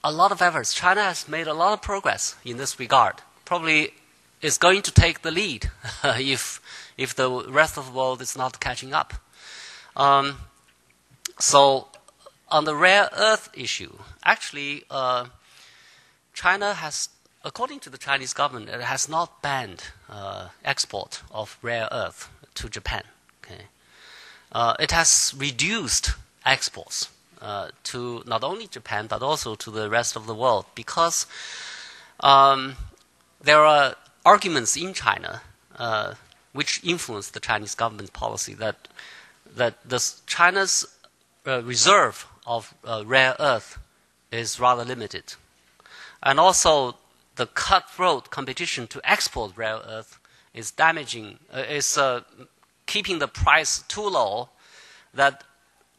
a lot of efforts. China has made a lot of progress in this regard. Probably is going to take the lead if the rest of the world is not catching up. So on the rare earth issue, actually, China has, according to the Chinese government, it has not banned export of rare earth to Japan. Okay, it has reduced exports to not only Japan but also to the rest of the world, because there are arguments in China which influence the Chinese government policy that China's reserve of rare earth is rather limited, and also the cutthroat competition to export rare earth is damaging, is keeping the price too low, that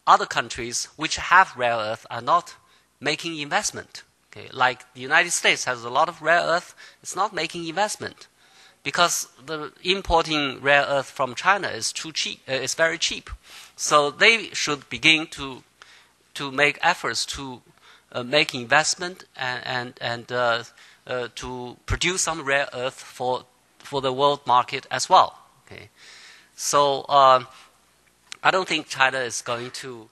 other countries which have rare earth are not making investment. Okay, like the United States has a lot of rare earth, it's not making investment because the importing rare earth from China is too cheap. It's very cheap, so they should begin to make efforts to make investment and to produce some rare earth for the world market as well. Okay, so I don't think China is going to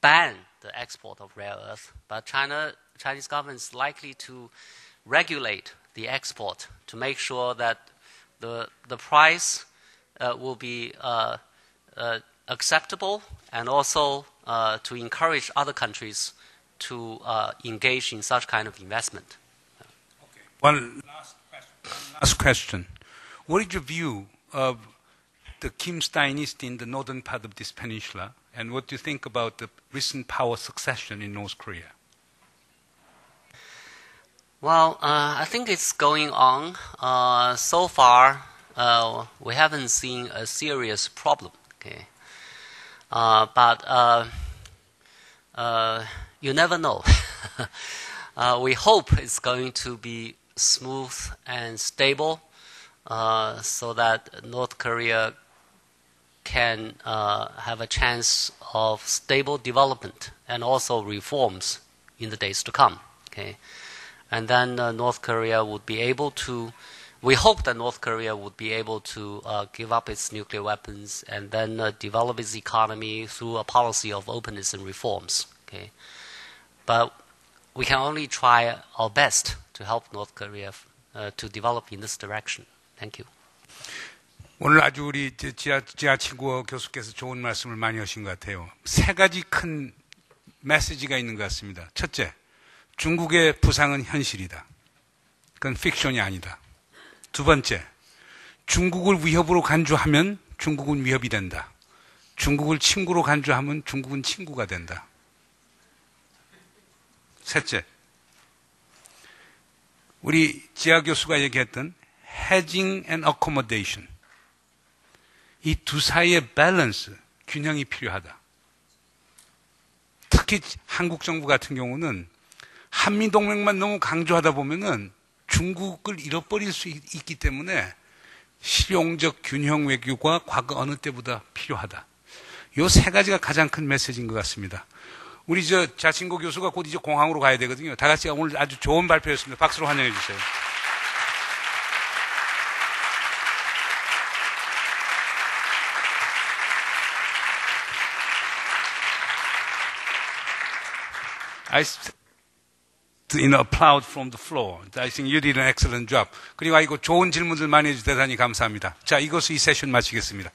ban the export of rare earth, but Chinese government is likely to regulate the export to make sure that the price will be acceptable, and also to encourage other countries to engage in such kind of investment.
Okay. One last question. What is your view of the Kim dynasty in the northern part of this peninsula, and what do you think about the recent power succession in North Korea?
Well, I think it's going on. So far, we haven't seen a serious problem. Okay, but you never know. We hope it's going to be smooth and stable so that North Korea can have a chance of stable development and also reforms in the days to come. Okay? And then North Korea would be able to, we hope that North Korea would be able to give up its nuclear weapons and then develop its economy through a policy of openness and reforms. Okay? But we can only try our best to help North Korea to develop in this direction. Thank you.
오늘 아주 우리 지하 친구 교수께서 좋은 말씀을 많이 하신 것 같아요. 세 가지 큰 메시지가 있는 것 같습니다. 첫째, 중국의 부상은 현실이다. 그건 픽션이 아니다. 두 번째, 중국을 위협으로 간주하면 중국은 위협이 된다. 중국을 친구로 간주하면 중국은 친구가 된다. 셋째, 우리 지하 교수가 얘기했던 hedging and accommodation. 이 두 사이의 밸런스, 균형이 필요하다. 특히 한국 정부 같은 경우는 한미동맹만 너무 강조하다 보면은 중국을 잃어버릴 수 있기 때문에 실용적 균형 외교가 과거 어느 때보다 필요하다. 이 세 가지가 가장 큰 메시지인 것 같습니다. 우리 자친구 교수가 곧 이제 공항으로 가야 되거든요. 다 같이 오늘 아주 좋은 발표였습니다. 박수로 환영해 주세요. applaud from the floor. I think you did an excellent job. 그리고 이거 좋은 질문들 많이 해주셔서 대단히 감사합니다. 자, 이것으로 이 세션 마치겠습니다.